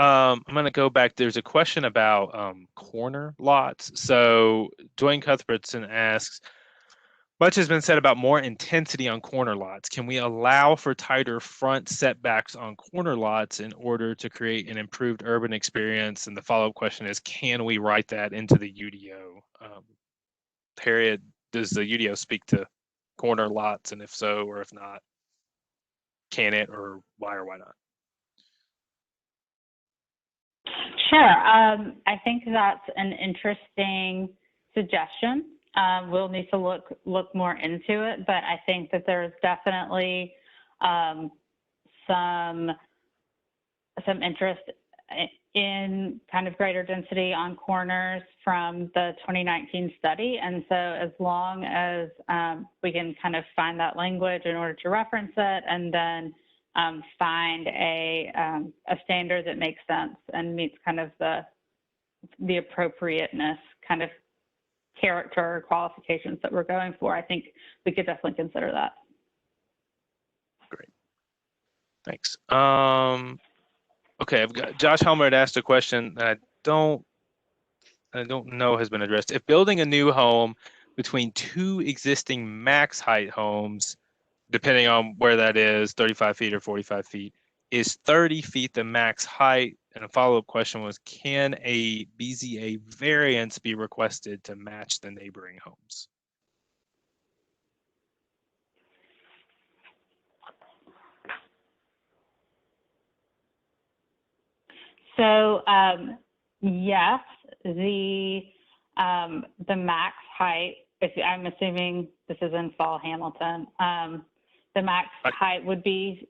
I'm going to go back. There's a question about corner lots. So Dwayne Cuthbertson asks, much has been said about more intensity on corner lots. Can we allow for tighter front setbacks on corner lots in order to create an improved urban experience? And the follow-up question is, can we write that into the UDO? Harriet, does the UDO speak to corner lots? And if so, or if not, can it, or why not? Sure. I think that's an interesting suggestion. We'll need to look more into it, but I think that there's definitely some interest in kind of greater density on corners from the 2019 study. And so as long as we can kind of find that language in order to reference it, and then find a standard that makes sense and meets kind of the appropriateness kind of character or qualifications that we're going for, I think we could definitely consider that. Great. Thanks. Okay, I've got Josh Helmer had asked a question that I don't know has been addressed. If building a new home between two existing max height homes, depending on where that is, 35 feet or 45 feet, is 30 feet the max height? And a follow-up question was, can a BZA variance be requested to match the neighboring homes? So yes, the max height, I'm assuming this is in Fall Hamilton, the max height would be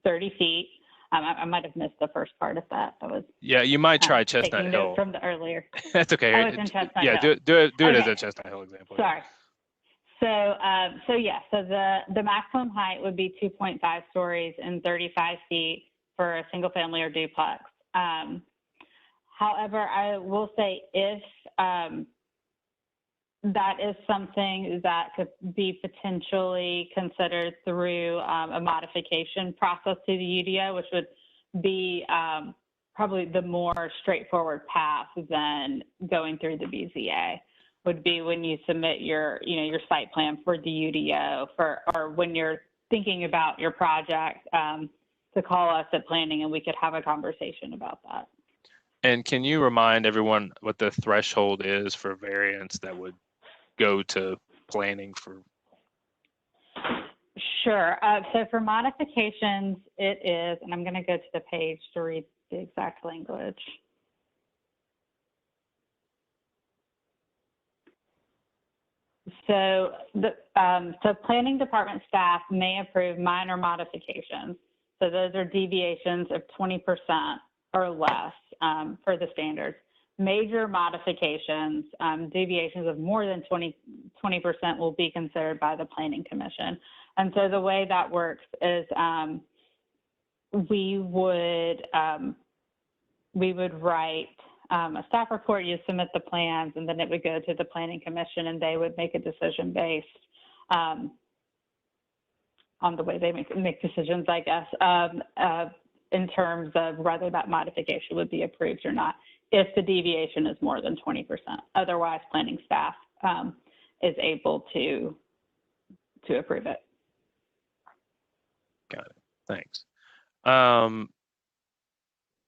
30 feet. I might have missed the first part of that. I was you might try Chestnut Hill from the earlier. That's okay. Oh, it's in Chestnut Hill. do it Okay. as a Chestnut Hill example. Sorry. So the maximum height would be 2.5 stories and 35 feet for a single family or duplex. However, I will say if that is something that could be potentially considered through a modification process to the UDO, which would be probably the more straightforward path than going through the BZA, would be when you submit your site plan for the UDO or when you're thinking about your project, to call us at planning and we could have a conversation about that. And can you remind everyone what the threshold is for variance that would go to planning for? Sure. So for modifications, it is, and I'm going to go to the page to read the exact language. So so planning department staff may approve minor modifications. So those are deviations of 20% or less for the standards. Major modifications, deviations of more than 20% will be considered by the Planning Commission. And so the way that works is we would write a staff report, you submit the plans, and then it would go to the Planning Commission and they would make a decision based on the way they make decisions, I guess, in terms of whether that modification would be approved or not, if the deviation is more than 20%. Otherwise, planning staff is able to approve it. Got it. Thanks.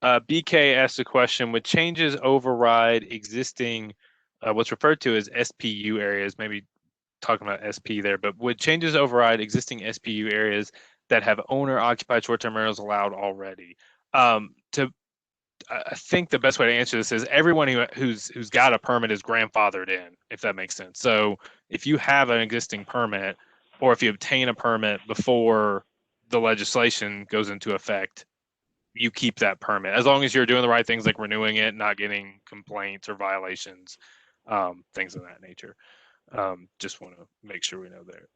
BK asked a question, would changes override existing, what's referred to as SPU areas, maybe talking about SP there, but would changes override existing SPU areas that have owner-occupied short-term rentals allowed already? I think the best way to answer this is everyone who's got a permit is grandfathered in, if that makes sense. So if you have an existing permit, or if you obtain a permit before the legislation goes into effect, you keep that permit as long as you're doing the right things, like renewing it, not getting complaints or violations, things of that nature. Just want to make sure we know there.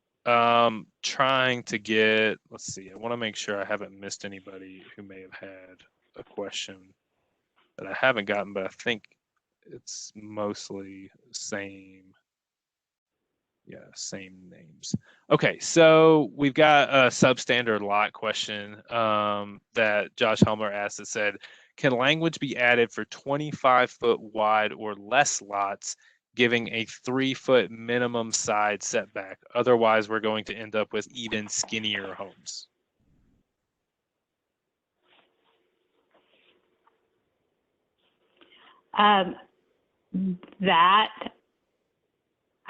Trying to get, let's see, I want to make sure I haven't missed anybody who may have had a question that I haven't gotten, but I think it's mostly the same. Yeah, same names. Okay, so we've got a substandard lot question that Josh Helmer asked that said, can language be added for 25-foot wide or less lots, giving a 3-foot minimum side setback? Otherwise, we're going to end up with even skinnier homes. That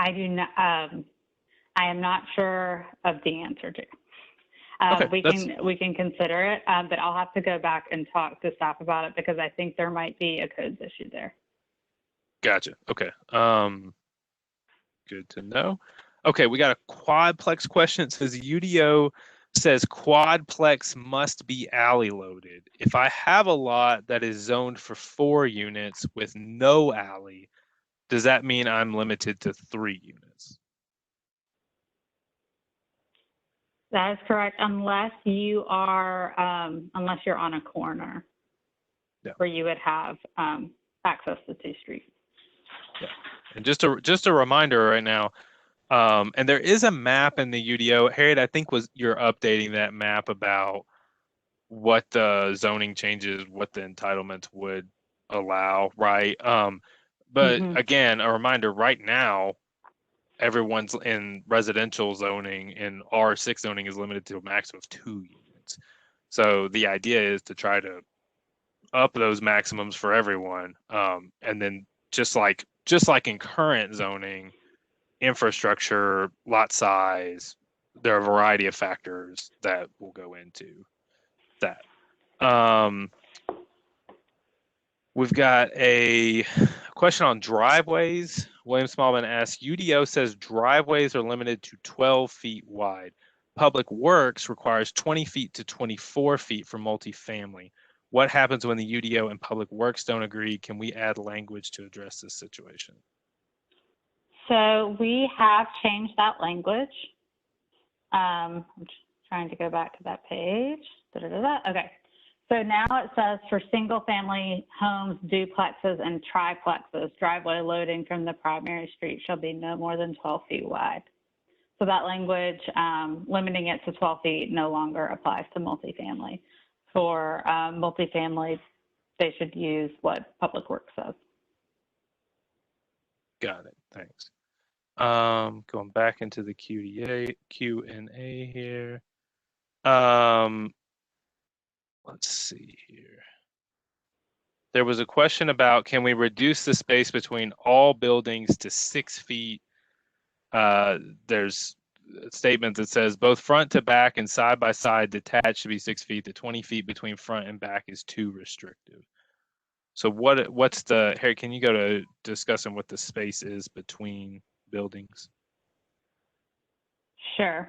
I do not. I am not sure of the answer to. Okay, we can consider it, but I'll have to go back and talk to staff about it because I think there might be a codes issue there. Gotcha. Okay. Good to know. Okay, we got a quadplex question. It says UDO says quadplex must be alley loaded. If I have a lot that is zoned for 4 units with no alley, does that mean I'm limited to 3 units? That is correct, unless you are unless you're on a corner, yeah, where you would have access to 2 streets. Yeah. And just a reminder right now, and there is a map in the UDO. Harriet, I think you're updating that map about what the zoning changes, what the entitlements would allow, right? But again, a reminder right now, everyone's in residential zoning, and R6 zoning is limited to a maximum of 2 units. So the idea is to try to up those maximums for everyone. And then just like in current zoning, infrastructure, lot size, there are a variety of factors that will go into that. We've got a question on driveways. William Smallman asks, UDO says driveways are limited to 12 feet wide. Public Works requires 20 feet to 24 feet for multifamily. What happens when the UDO and Public Works don't agree? Can we add language to address this situation? So we have changed that language. I'm trying to go back to that page. Okay. So now it says for single family homes, duplexes, and triplexes, driveway loading from the primary street shall be no more than 12 feet wide. So that language, limiting it to 12 feet, no longer applies to multifamily. For multifamily, they should use what Public Works says. Got it. Thanks. Going back into the Q&A here. Let's see here. There was a question about, can we reduce the space between all buildings to 6 feet? There's a statement that says both front to back and side by side detached should be 6 feet. The 20 feet between front and back is too restrictive. So what's the, Harry, can you go to discussing what the space is between buildings? Sure.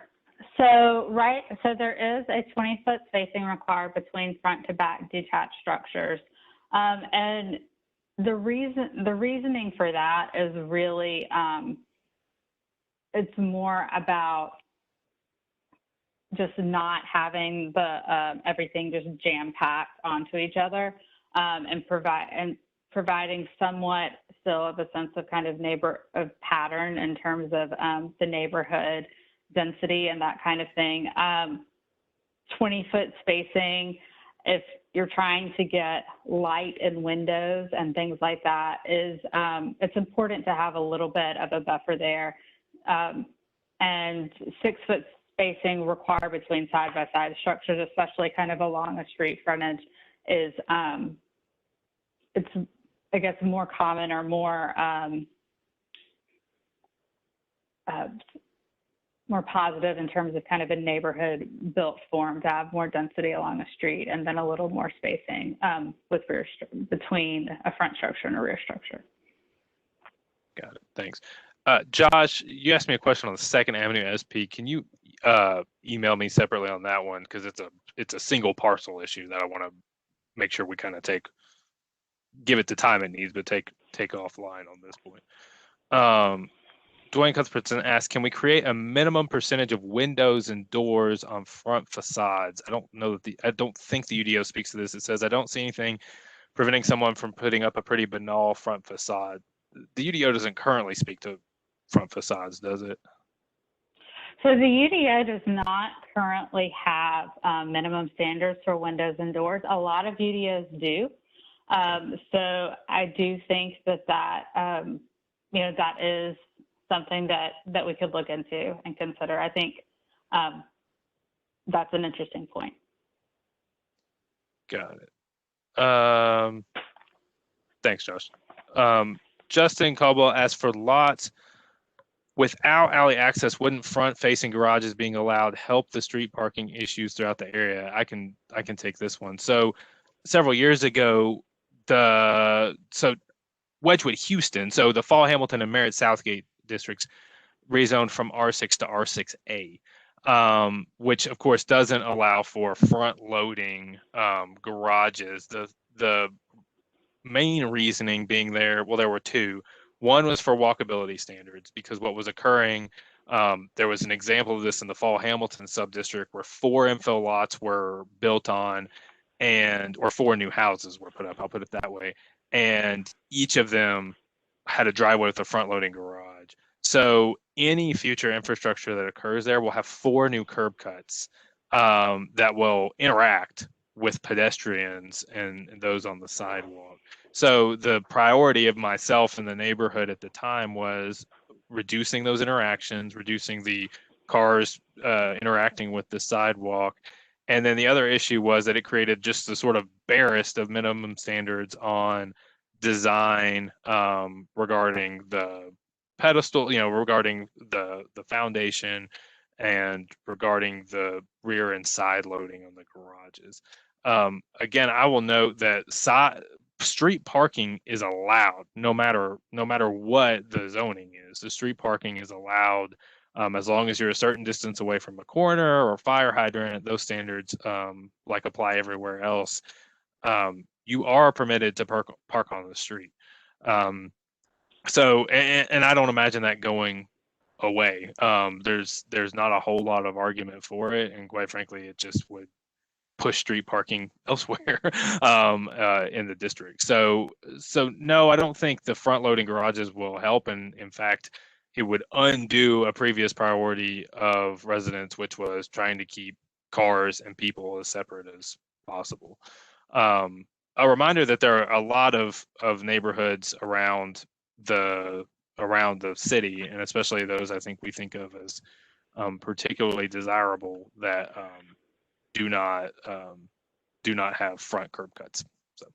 So there is a 20-foot spacing required between front to back detached structures. And the reasoning for that is really, it's more about just not having everything just jam-packed onto each other, and providing somewhat still of a sense of kind of pattern in terms of the neighborhood density and that kind of thing. 20-foot spacing, if you're trying to get light in windows and things like that, it's important to have a little bit of a buffer there. And 6-foot spacing required between side-by-side structures, especially kind of along a street frontage, is it's, I guess, more common or more positive in terms of kind of a neighborhood built form to have more density along a street and then a little more spacing between a front structure and a rear structure. Got it. Thanks. Josh, you asked me a question on the Second Avenue SP. Can you email me separately on that one? Because it's a single parcel issue that I want to make sure we kind of give it the time it needs, but take offline on this point. Dwayne Cuthbertson asks, can we create a minimum percentage of windows and doors on front facades? I don't think the UDO speaks to this. It says, I don't see anything preventing someone from putting up a pretty banal front facade. The UDO doesn't currently speak to front facades, does it? So the UDO does not currently have minimum standards for windows and doors. A lot of UDOs do. So I do think that you know, that is something that we could look into and consider. I think that's an interesting point. Got it. Thanks, Josh. Justin Caldwell asked for lots without alley access. Wouldn't front-facing garages being allowed help the street parking issues throughout the area? I can take this one. So several years ago, Wedgwood, Houston, so the Fall Hamilton and Merritt Southgate districts rezoned from R6 to R6A, which of course doesn't allow for front-loading garages. The main reasoning being there were two. One was for walkability standards, because what was occurring, there was an example of this in the Fall Hamilton subdistrict where 4 infill lots were built on, or 4 new houses were put up, I'll put it that way, and each of them had a driveway with a front-loading garage. So any future infrastructure that occurs there will have 4 new curb cuts that will interact with pedestrians and those on the sidewalk. So the priority of myself and the neighborhood at the time was reducing those interactions, reducing the cars interacting with the sidewalk. And then the other issue was that it created just the sort of barest of minimum standards on design regarding the pedestal, regarding the foundation, and regarding the rear and side loading on the garages. Again, I will note that street parking is allowed no matter what the zoning is. The street parking is allowed as long as you're a certain distance away from a corner or fire hydrant. Those standards like apply everywhere else. You are permitted to park on the street. So, and I don't imagine that going away. There's not a whole lot of argument for it, and quite frankly, it just would push street parking elsewhere in the district. So no, I don't think the front loading garages will help, and in fact, it would undo a previous priority of residents, which was trying to keep cars and people as separate as possible. A reminder that there are a lot of neighborhoods around the city, and especially those I think we think of as particularly desirable, that do not have front curb cuts. So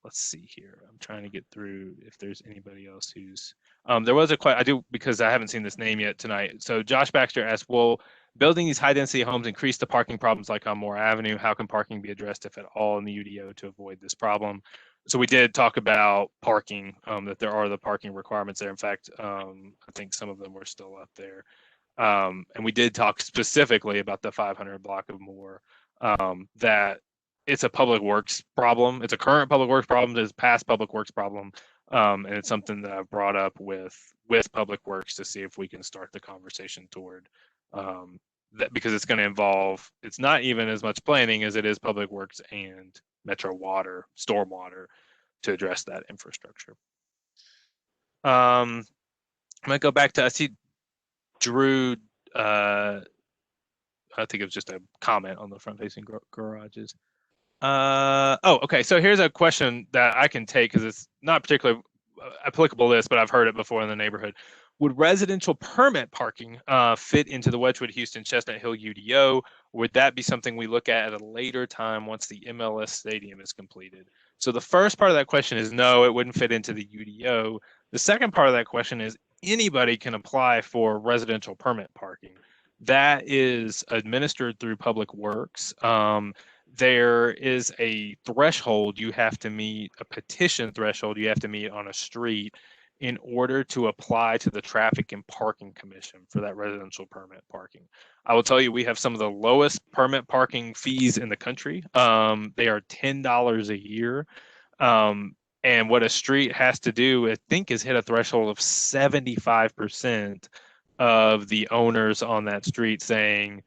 let's see here. I'm trying to get through if there's anybody else who's there was I do, because I haven't seen this name yet tonight. So Josh Baxter asked, will building these high density homes increase the parking problems like on Moore Avenue? How can parking be addressed, if at all, in the UDO to avoid this problem? So we did talk about parking, that there are the parking requirements there. In fact, I think some of them were still up there. And we did talk specifically about the 500 block of Moore, that it's a public works problem. It's a current public works problem. It's a past public works problem. And it's something that I've brought up with public works to see if we can start the conversation toward that, because it's going to involve, it's not even as much planning as it is public works and Metro Water, stormwater, to address that infrastructure. I'm going to go back to, I see Drew, I think it was just a comment on the front-facing garages. Okay. So here's a question that I can take, because it's not particularly applicable to this, but I've heard it before in the neighborhood. Would residential permit parking fit into the Wedgwood Houston Chestnut Hill UDO? Or would that be something we look at a later time once the MLS stadium is completed? So the first part of that question is no, it wouldn't fit into the UDO. The second part of that question is anybody can apply for residential permit parking. That is administered through Public Works. There is a threshold you have to meet, a petition threshold you have to meet on a street in order to apply to the Traffic and Parking Commission for that residential permit parking. I will tell you, we have some of the lowest permit parking fees in the country. They are $10 a year. And what a street has to do, I think, is hit a threshold of 75% of the owners on that street saying,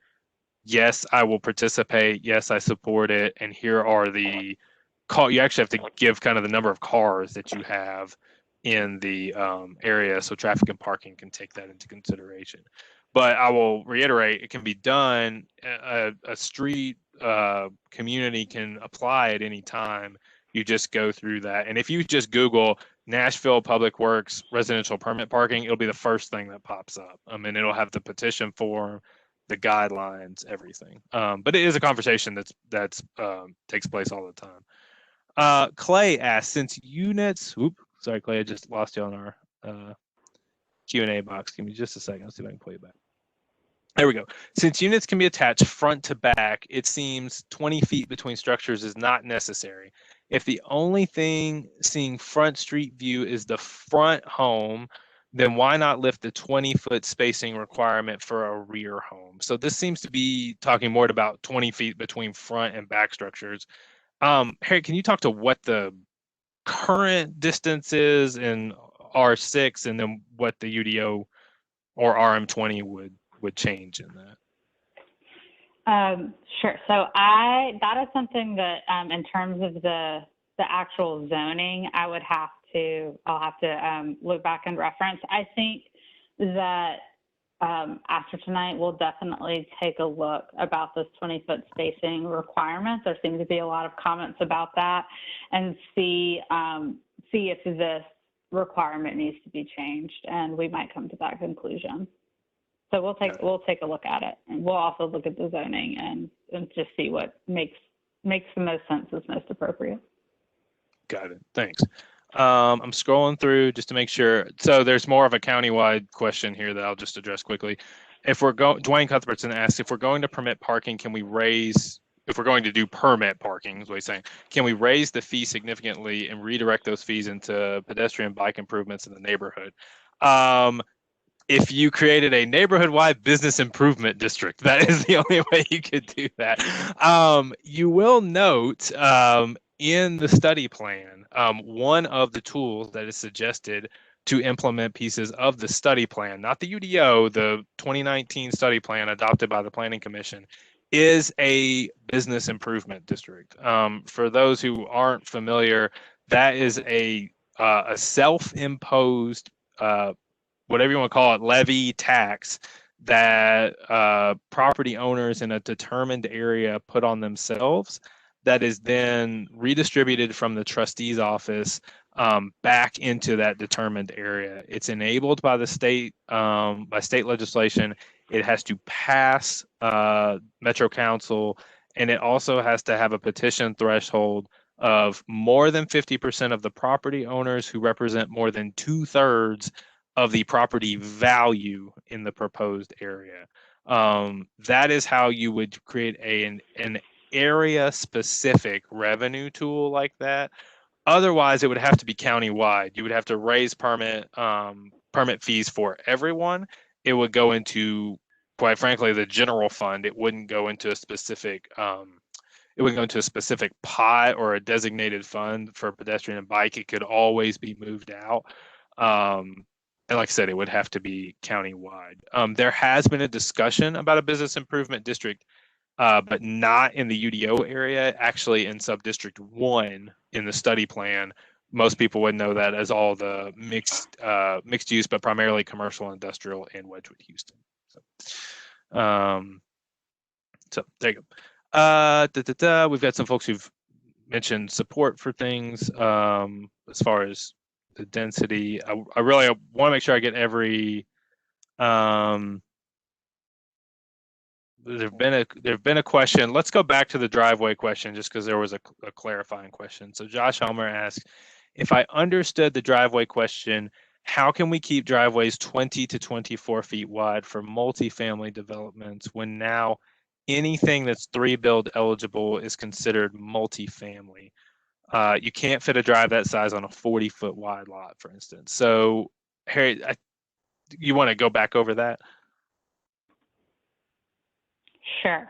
yes, I will participate. Yes, I support it. And here are the call. You actually have to give kind of the number of cars that you have in the area, so traffic and parking can take that into consideration. But I will reiterate, it can be done. A street community can apply at any time. You just go through that. And if you just Google Nashville Public Works residential permit parking, it'll be the first thing that pops up. I mean, it'll have the petition form, the guidelines, everything. But it is a conversation that's takes place all the time. Clay asks, since units, sorry, Clay, I just lost you on our Q&A box. Give me just a second. Let's see if I can pull you back. There we go. Since units can be attached front to back, it seems 20 feet between structures is not necessary. If the only thing seeing front street view is the front home, then why not lift the 20-foot spacing requirement for a rear home? So this seems to be talking more about 20 feet between front and back structures. Harry, can you talk to what the current distance is in R6 and then what the UDO or RM20 would change in that? Sure. So that is something that, in terms of the actual zoning, I'll have to look back and reference. I think that after tonight, we'll definitely take a look about this 20-foot spacing requirements. There seem to be a lot of comments about that, and see if this requirement needs to be changed, and we might come to that conclusion. So we'll take a look at it, and we'll also look at the zoning and just see what makes the most sense, is most appropriate. Got it. Thanks. I'm scrolling through just to make sure. So there's more of a countywide question here that I'll just address quickly. If we're going, Dwayne Cuthbertson asked, if we're going to permit parking, can we raise? If we're going to do permit parking, is what he's saying, can we raise the fee significantly and redirect those fees into pedestrian bike improvements in the neighborhood? If you created a neighborhood-wide business improvement district, that is the only way you could do that. You will note in the study plan, one of the tools that is suggested to implement pieces of the study plan, not the UDO, the 2019 study plan adopted by the Planning Commission, is a business improvement district. For those who aren't familiar, that is a self-imposed whatever you want to call it, levy, tax that property owners in a determined area put on themselves, that is then redistributed from the trustee's office back into that determined area. It's enabled by the state, by state legislation. It has to pass Metro Council, and it also has to have a petition threshold of more than 50% of the property owners who represent more than 2/3 of the property value in the proposed area. That is how you would create an area-specific revenue tool like that. Otherwise, it would have to be county-wide. You would have to raise permit fees for everyone. It would go into, quite frankly, the general fund. It wouldn't go into a specific pot or a designated fund for pedestrian and bike. It could always be moved out. And like I said, it would have to be countywide. There has been a discussion about a business improvement district, but not in the UDO area, actually in Subdistrict 1 in the study plan. Most people would know that as all the mixed use, but primarily commercial, industrial, and Wedgwood, Houston. So there you go. We've got some folks who've mentioned support for things as far as the density. I really want to make sure I get every. There've been a question. Let's go back to the driveway question just because there was a clarifying question. So Josh Helmer asked, if I understood the driveway question, how can we keep driveways 20 to 24 feet wide for multifamily developments when now anything that's 3-build eligible is considered multifamily? You can't fit a drive that size on a 40-foot wide lot, for instance. So, Harry, you want to go back over that? Sure.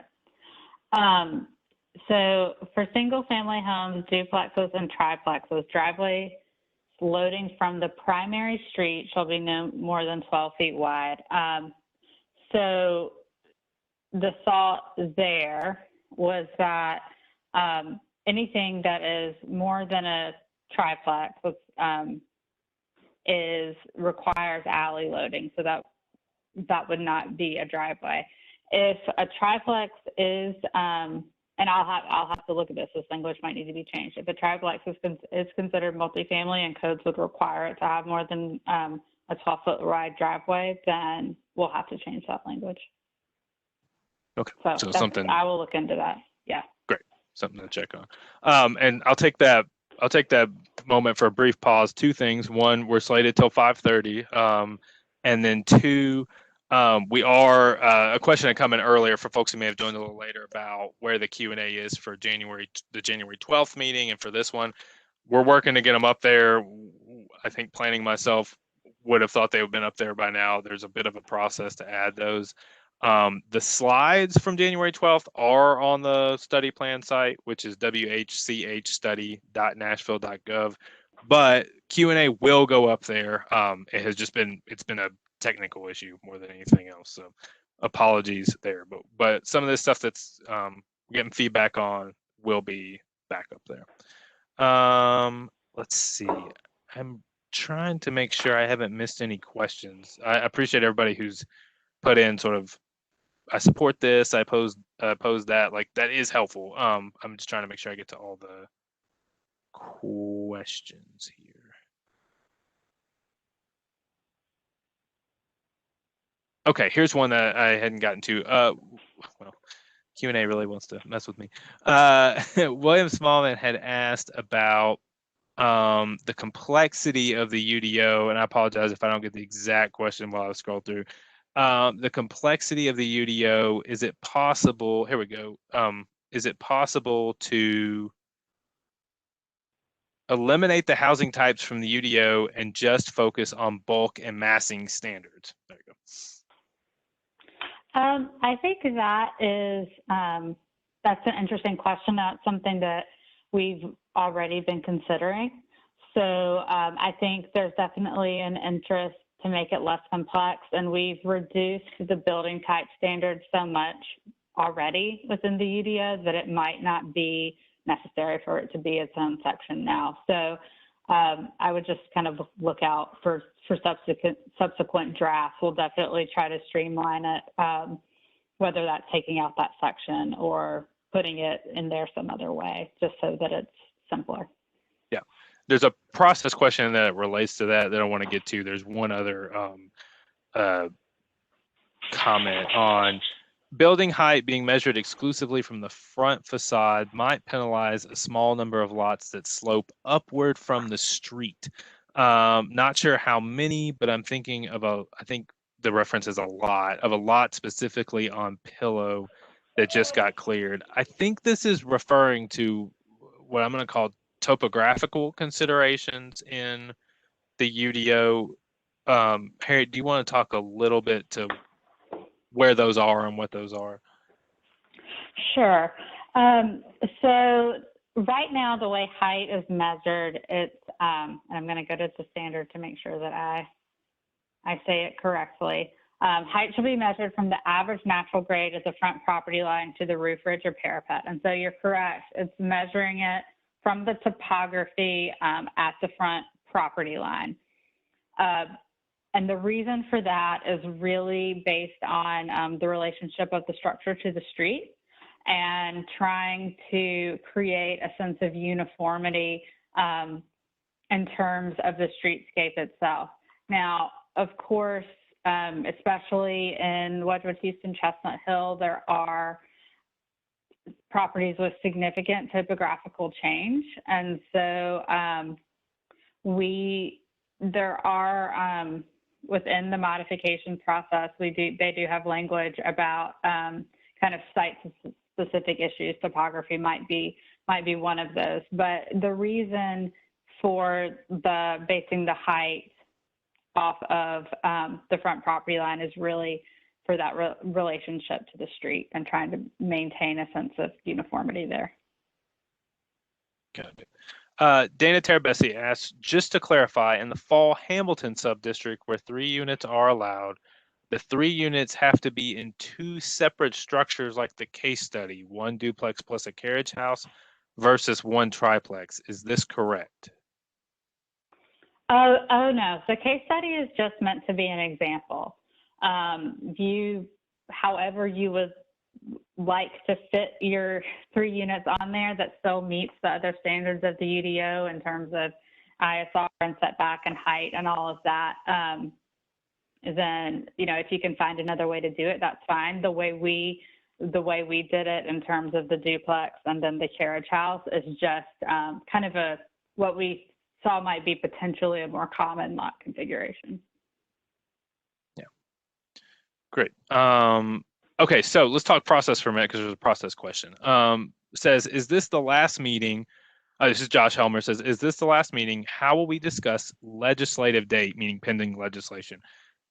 So for single-family homes, duplexes, and triplexes, driveway loading from the primary street shall be no more than 12 feet wide. So the thought there was that anything that is more than a triplex requires alley loading. So that that would not be a driveway. If a triplex is, and I'll have to look at this. This language might need to be changed. If a triplex is considered multifamily and codes would require it to have more than a 12-foot wide driveway, then we'll have to change that language. Okay, So something. I will look into that. Yeah. Great, something to check on. And I'll take that moment for a brief pause. Two things. One, we're slated till 5:30, and then two, we are a question had come in earlier for folks who may have joined a little later about where the Q&A is for the January 12th meeting, and for this one, we're working to get them up there. I think planning myself would have thought they would have been up there by now. There's a bit of a process to add those. The slides from January 12th are on the study plan site, which is whchstudy.nashville.gov. But Q&A will go up there. It's been a technical issue more than anything else. So apologies there. But some of this stuff that's getting feedback on will be back up there. Let's see. I'm trying to make sure I haven't missed any questions. I appreciate everybody who's put in sort of, I support this, I oppose that. Like, that is helpful. I'm just trying to make sure I get to all the questions here. Okay, here's one that I hadn't gotten to. Well, Q&A really wants to mess with me. William Smallman had asked about the complexity of the UDO, and I apologize if I don't get the exact question while I scroll through. The complexity of the UDO, is it possible, here we go, is it possible to eliminate the housing types from the UDO and just focus on bulk and massing standards? There you go. I think that is, that's an interesting question. That's something that we've already been considering. So I think there's definitely an interest to make it less complex, and we've reduced the building type standards so much already within the UDO that it might not be necessary for it to be its own section now. So I would just kind of look out for subsequent drafts. We'll definitely try to streamline it, whether that's taking out that section or putting it in there some other way, just so that it's simpler. Yeah. There's a process question that relates to that I want to get to. There's one other comment on building height being measured exclusively from the front facade might penalize a small number of lots that slope upward from the street. Not sure how many, but I'm thinking of I think the reference is a lot specifically on Pillow that just got cleared. I think this is referring to what I'm going to call topographical considerations in the UDO. Harry, do you want to talk a little bit to where those are and what those are? Sure. So right now, the way height is measured, it's, and I'm going to go to the standard to make sure that I say it correctly. Height should be measured from the average natural grade at the front property line to the roof ridge or parapet. And so you're correct. It's measuring it from the topography at the front property line. And the reason for that is really based on the relationship of the structure to the street and trying to create a sense of uniformity in terms of the streetscape itself. Now, of course, especially in Wedgwood, Houston, Chestnut Hill, there are properties with significant topographical change. And so there are, within the modification process, they do have language about kind of site-specific issues. Topography might be one of those. But the reason for basing the height off of the front property line is really for that relationship to the street and trying to maintain a sense of uniformity there. Got it. Dana Terabesi asks, just to clarify, in the Fall Hamilton subdistrict where 3 units are allowed, the 3 units have to be in 2 separate structures like the case study, 1 duplex plus a carriage house versus 1 triplex. Is this correct? Oh no, the case study is just meant to be an example. view however you would like to fit your 3 units on there that still meets the other standards of the UDO in terms of ISR and setback and height and all of that, then, you know, if you can find another way to do it, that's fine. The way we did it in terms of the duplex and then the carriage house is just kind of what we saw might be potentially a more common lot configuration. Yeah. Great. Okay, so let's talk process for a minute because there's a process question. Says, is this the last meeting? This is Josh Helmer says, is this the last meeting? How will we discuss legislative date, meaning pending legislation?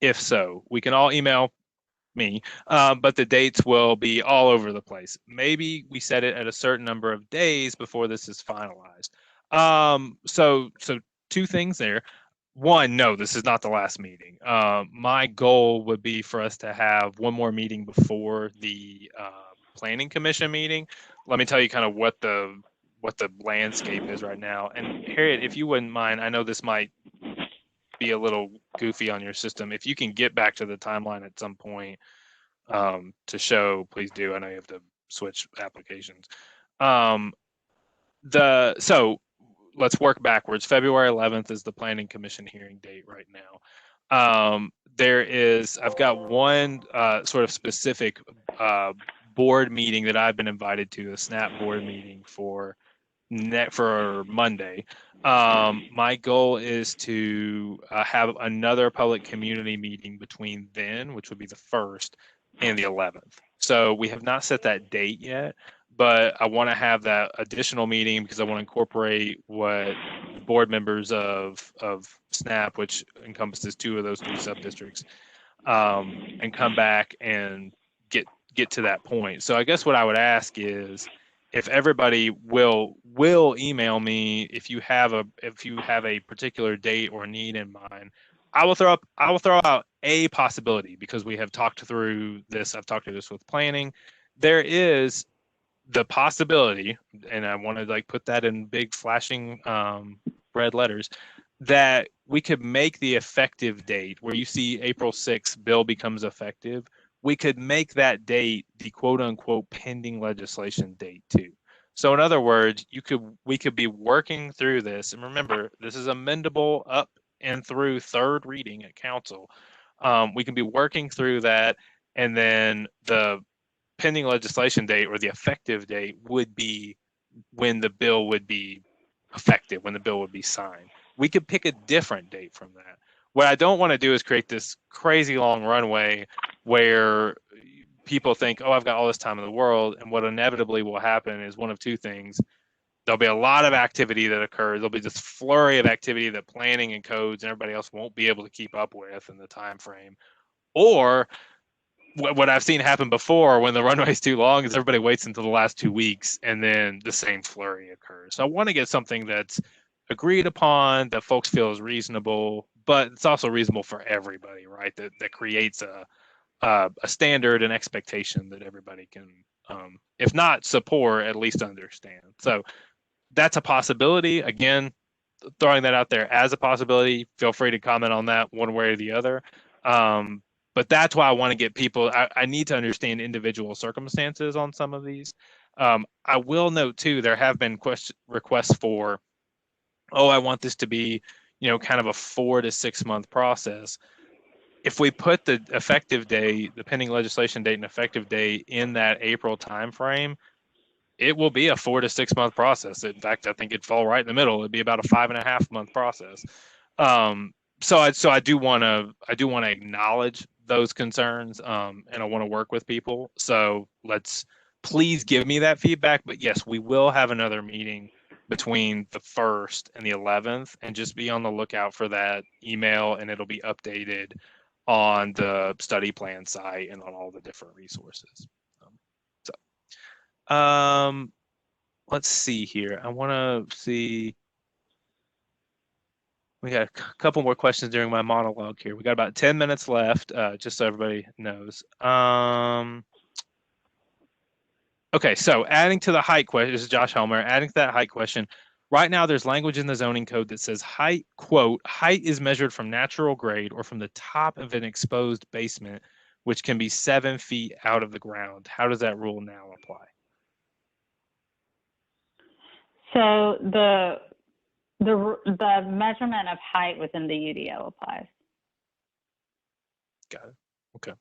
If so, we can all email me, but the dates will be all over the place. Maybe we set it at a certain number of days before this is finalized. So 2 things there. One, no, this is not the last meeting. My goal would be for us to have one more meeting before the Planning Commission meeting. Let me tell you kind of what the landscape is right now. And Harriet, if you wouldn't mind, I know this might be a little goofy on your system. If you can get back to the timeline at some point to show, please do. I know you have to switch applications. So let's work backwards. February 11th is the Planning Commission hearing date right now. I've got one sort of specific board meeting that I've been invited to, a SNAP board meeting for Monday. My goal is to have another public community meeting between then, which would be the 1st, and the 11th. So we have not set that date yet, but I want to have that additional meeting because I want to incorporate what board members of SNAP, which encompasses 2 of those 3 sub-districts, and come back and get to that point. So I guess what I would ask is, if everybody will email me if you have a particular date or need in mind, I will throw out a possibility, because we have talked through this. I've talked through this with planning. There is the possibility, and I want to put that in big flashing red letters, that we could make the effective date where you see April 6th bill becomes effective. We could make that date the quote unquote pending legislation date too. So in other words, we could be working through this, and remember, this is amendable up and through 3rd reading at council. We can be working through that, and then the pending legislation date or the effective date would be when the bill would be effective, when the bill would be signed. We could pick a different date from that. What I don't want to do is create this crazy long runway where people think, oh, I've got all this time in the world. And what inevitably will happen is one of 2 things. There'll be a lot of activity that occurs. There'll be this flurry of activity that planning and codes and everybody else won't be able to keep up with in the time frame. Or what I've seen happen before when the runway is too long is everybody waits until the last 2 weeks and then the same flurry occurs. So I want to get something that's agreed upon, that folks feel is reasonable, but it's also reasonable for everybody, right? That creates a standard and expectation that everybody can, if not support, at least understand. So that's a possibility. Again, throwing that out there as a possibility. Feel free to comment on that one way or the other. But that's why I want to get people. I need to understand individual circumstances on some of these. I will note too, there have been requests for, oh, I want this to be, kind of a 4 to 6 month process. If we put the effective date, the pending legislation date and effective date in that April timeframe, it will be a 4 to 6 month process. In fact, I think it'd fall right in the middle. It'd be about a 5.5 month process. So I do want to acknowledge those concerns, and I want to work with people. So please give me that feedback. But yes, we will have another meeting between the 1st and the 11th, and just be on the lookout for that email, and it'll be updated on the study plan site and on all the different resources. Let's see here. I want to see. We got a couple more questions during my monologue here. We got about 10 minutes left, just so everybody knows. Okay, so adding to the height question, this is Josh Helmer, adding to that height question, Right now, there's language in the zoning code that says height, quote, height is measured from natural grade or from the top of an exposed basement, which can be 7 feet out of the ground. How does that rule now apply? So the measurement of height within the UDO applies. Got it. Okay.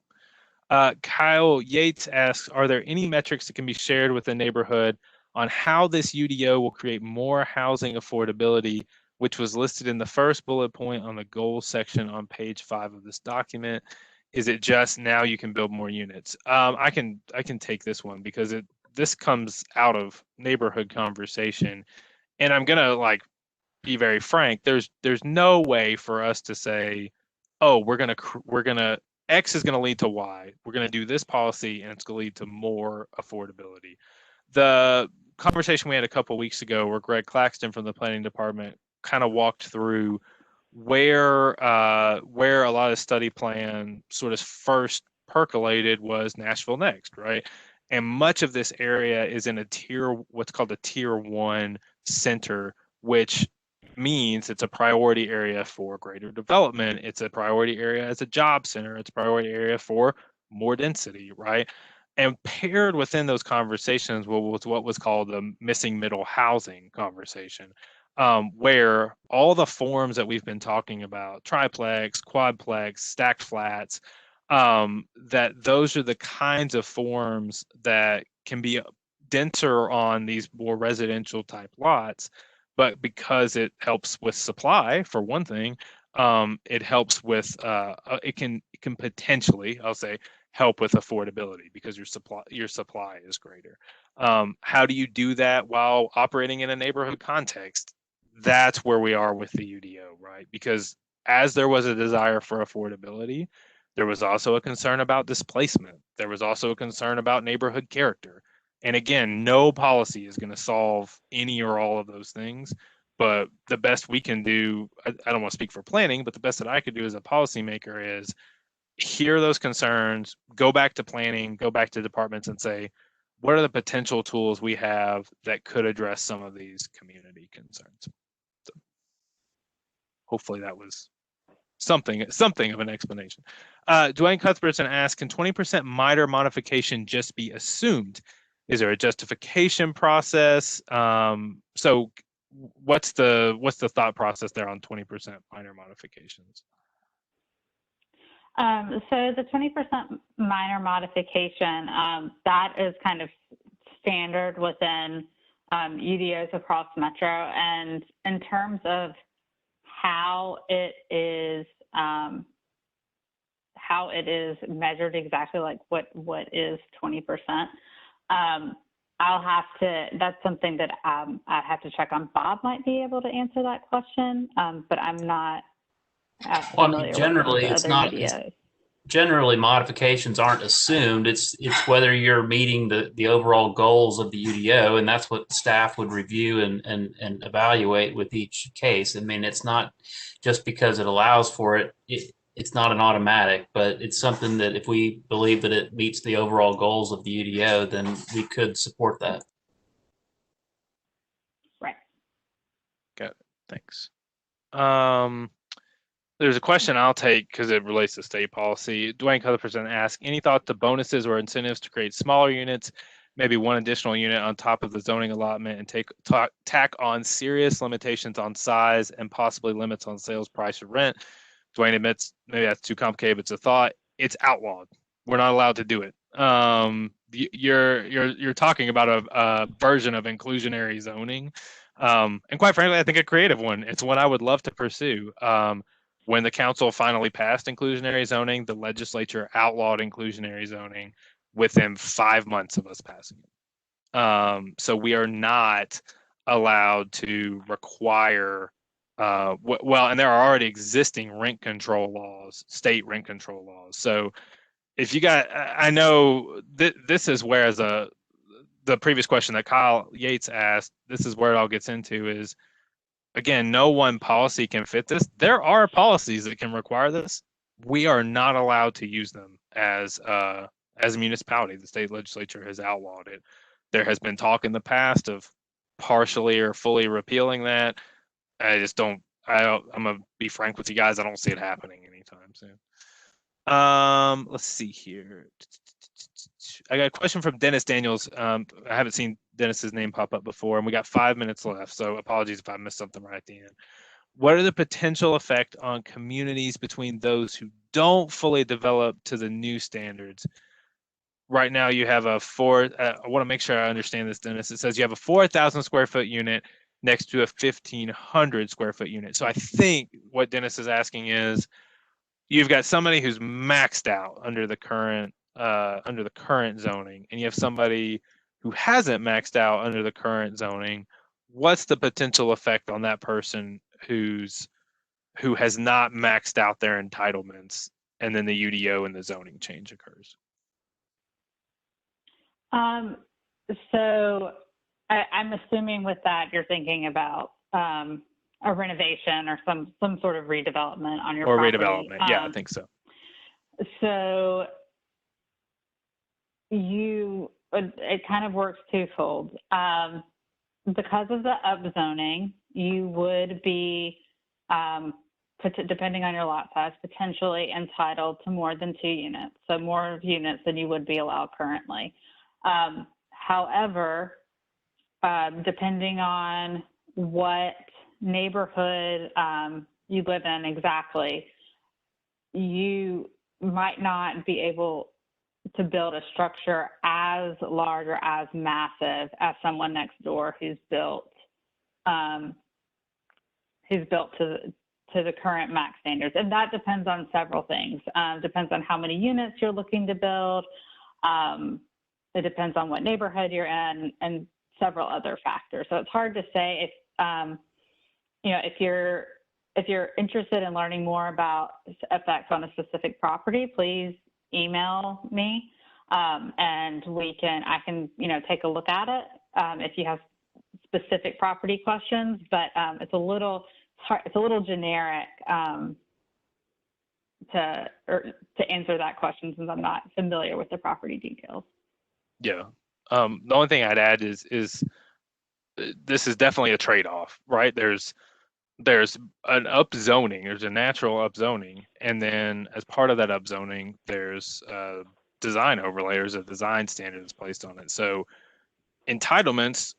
Kyle Yates asks, are there any metrics that can be shared with the neighborhood on how this UDO will create more housing affordability, which was listed in the first bullet point on the goals section on page 5 of this document? Is it just now you can build more units? I can take this one because this comes out of neighborhood conversation, and I'm gonna like be very frank. There's no way for us to say, oh, we're gonna X is gonna lead to Y. We're gonna do this policy, and it's gonna lead to more affordability. The conversation we had a couple of weeks ago, where Greg Claxton from the planning department kind of walked through where a lot of study plan sort of first percolated was Nashville Next, right? And much of this area is in what's called a tier 1 center, which means it's a priority area for greater development. It's a priority area as a job center. It's a priority area for more density, right? And paired within those conversations was what was called the missing middle housing conversation, where all the forms that we've been talking about, triplex, quadplex, stacked flats, that those are the kinds of forms that can be denser on these more residential type lots. But because it helps with supply, for one thing, it helps with it can potentially, I'll say, help with affordability because your supply is greater. How do you do that while operating in a neighborhood context? That's where we are with the UDO, right? Because as there was a desire for affordability, there was also a concern about displacement. There was also a concern about neighborhood character. And again, no policy is going to solve any or all of those things. But the best we can do, I don't want to speak for planning, but the best that I could do as a policymaker is hear those concerns, go back to planning, go back to departments and say, what are the potential tools we have that could address some of these community concerns? So hopefully that was something of an explanation. Dwayne Cuthbertson asks, can 20% minor modification just be assumed? Is there a justification process? So what's the thought process there on 20% minor modifications? So the 20% minor modification, that is kind of standard within UDOs across Metro. And in terms of how it is measured exactly, like what is 20%, that's something that I have to check on. Bob might be able to answer that question, but I'm not familiar generally, with it's other not. UDOs. Generally, modifications aren't assumed. It's whether you're meeting the overall goals of the UDO, and that's what staff would review and evaluate with each case. I mean, it's not just because it allows for it. It's not an automatic, but it's something that if we believe that it meets the overall goals of the UDO, then we could support that. Right. Got it. Thanks. There's a question I'll take because it relates to state policy. Dwayne Cuthbertson asks, any thought to bonuses or incentives to create smaller units, maybe one additional unit on top of the zoning allotment, and tack on serious limitations on size and possibly limits on sales price or rent? Dwayne admits maybe that's too complicated, but it's a thought. It's outlawed. We're not allowed to do it. You're talking about a version of inclusionary zoning, and quite frankly, I think a creative one. It's one I would love to pursue. When the council finally passed inclusionary zoning, the legislature outlawed inclusionary zoning within 5 months of us passing it. So we are not allowed to require, and there are already existing rent control laws, state rent control laws. So if you got, I know this is where the previous question that Kyle Yates asked, this is where it all gets into is, again, no one policy can fit this. There are policies that can require this. We are not allowed to use them as a municipality. The state legislature has outlawed it. There has been talk in the past of partially or fully repealing that. I just don't. I'm gonna be frank with you guys. I don't see it happening anytime soon. Let's see here. I got a question from Dennis Daniels. I haven't seen Dennis's name pop up before, and we got 5 minutes left. So apologies if I missed something right at the end. What are the potential effect on communities between those who don't fully develop to the new standards? Right now, you have a I want to make sure I understand this, Dennis. It says you have a 4,000 square foot unit next to a 1,500 square foot unit. So I think what Dennis is asking is, you've got somebody who's maxed out under the current zoning, and you have somebody who hasn't maxed out under the current zoning. What's the potential effect on that person who has not maxed out their entitlements, and then the UDO and the zoning change occurs? So I'm assuming with that you're thinking about a renovation or some sort of redevelopment on your property. Redevelopment, yeah, I think so. So it kind of works twofold. Because of the upzoning, you would be, depending on your lot size, potentially entitled to more than 2 units, so more units than you would be allowed currently. However, depending on what neighborhood you live in exactly, you might not be able to build a structure as large or as massive as someone next door who's built to the current max standards. And that depends on several things. Depends on how many units you're looking to build. It depends on what neighborhood you're in and several other factors. So it's hard to say if you're interested in learning more about effects on a specific property, please email me, and I can take a look at it if you have specific property questions. But it's a little generic to answer that question, since I'm not familiar with the property details. Yeah. The only thing I'd add is this is definitely a trade-off, right? There's an upzoning, there's a natural upzoning, and then as part of that upzoning, there's design overlay, there's a design standard that's placed on it. So base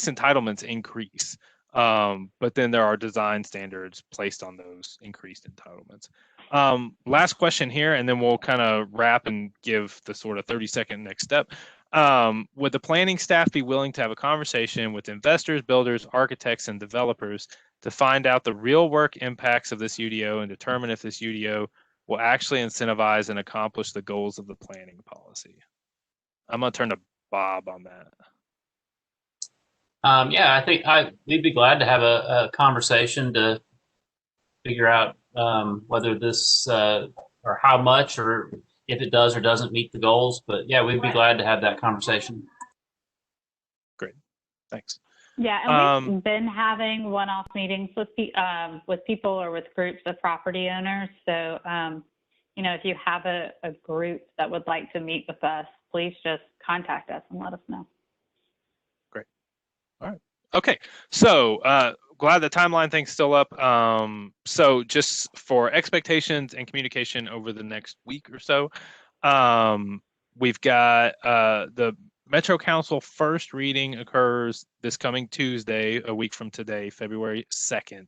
entitlements increase, but then there are design standards placed on those increased entitlements. Last question here, and then we'll kind of wrap and give the sort of 30-second next step. Would the planning staff be willing to have a conversation with investors, builders, architects, and developers to find out the real work impacts of this UDO and determine if this UDO will actually incentivize and accomplish the goals of the planning policy? I'm going to turn to Bob on that. Yeah, I think we'd be glad to have a conversation to figure out whether this or how much, or if it does or doesn't meet the goals. But yeah, we'd be glad to have that conversation. Great, thanks. Yeah, and we've been having one-off meetings with people or with groups of property owners. So, if you have a group that would like to meet with us, please just contact us and let us know. Great. All right. Okay. So glad the timeline thing's still up. So just for expectations and communication over the next week or so, we've got the Metro Council first reading occurs this coming Tuesday, a week from today, February 2nd.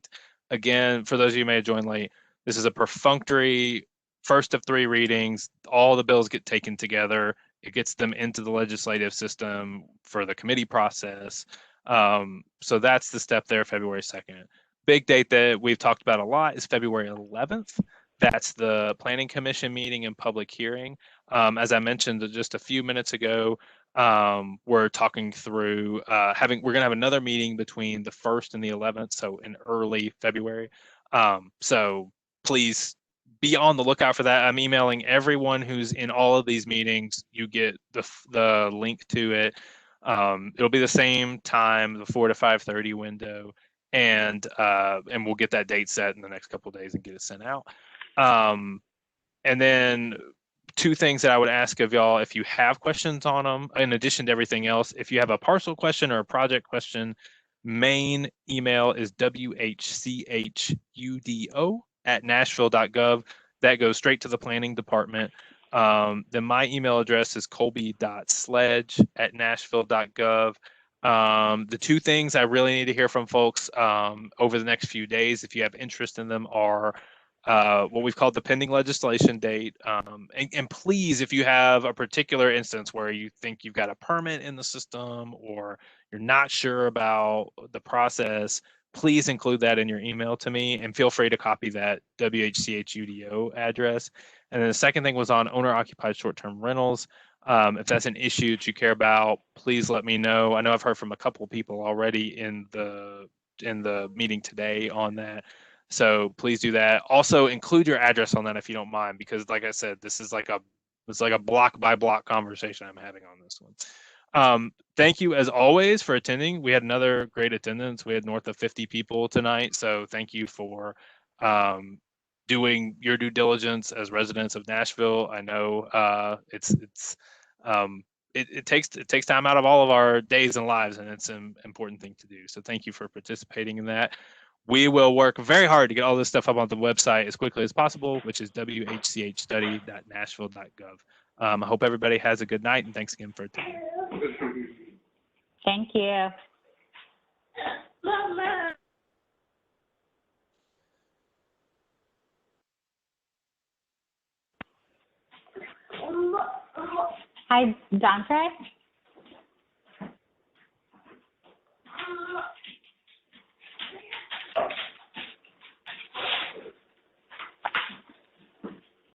Again, for those of you who may have joined late, this is a perfunctory first of 3 readings. All the bills get taken together. It gets them into the legislative system for the committee process. So that's the step there, February 2nd. Big date that we've talked about a lot is February 11th. That's the Planning Commission meeting and public hearing. As I mentioned just a few minutes ago, we're talking through we're going to have another meeting between the 1st and the 11th, so in early February. So please be on the lookout for that. I'm emailing everyone who's in all of these meetings. You get the link to it. It'll be the same time, the 4 to 5:30 window, and we'll get that date set in the next couple of days and get it sent out. And then two things that I would ask of y'all, if you have questions on them, in addition to everything else, if you have a parcel question or a project question, main email is whchudo@nashville.gov. That goes straight to the planning department. Then my email address is colby.sledge@nashville.gov. The two things I really need to hear from folks over the next few days, if you have interest in them, are what we've called the pending legislation date. And please, if you have a particular instance where you think you've got a permit in the system or you're not sure about the process, please include that in your email to me, and feel free to copy that WHCHUDO address. And then the second thing was on owner-occupied short-term rentals. If that's an issue that you care about, please let me know. I know I've heard from a couple of people already in the meeting today on that. So please do that. Also include your address on that if you don't mind, because like I said, this is like it's like a block by block conversation I'm having on this one. Thank you as always for attending. We had another great attendance. We had north of 50 people tonight. So thank you for doing your due diligence as residents of Nashville. I know it takes time out of all of our days and lives, and it's an important thing to do. So thank you for participating in that. We will work very hard to get all this stuff up on the website as quickly as possible, which is whchstudy.nashville.gov. I hope everybody has a good night, and thanks again for attending. Thank you. Hi, Dante.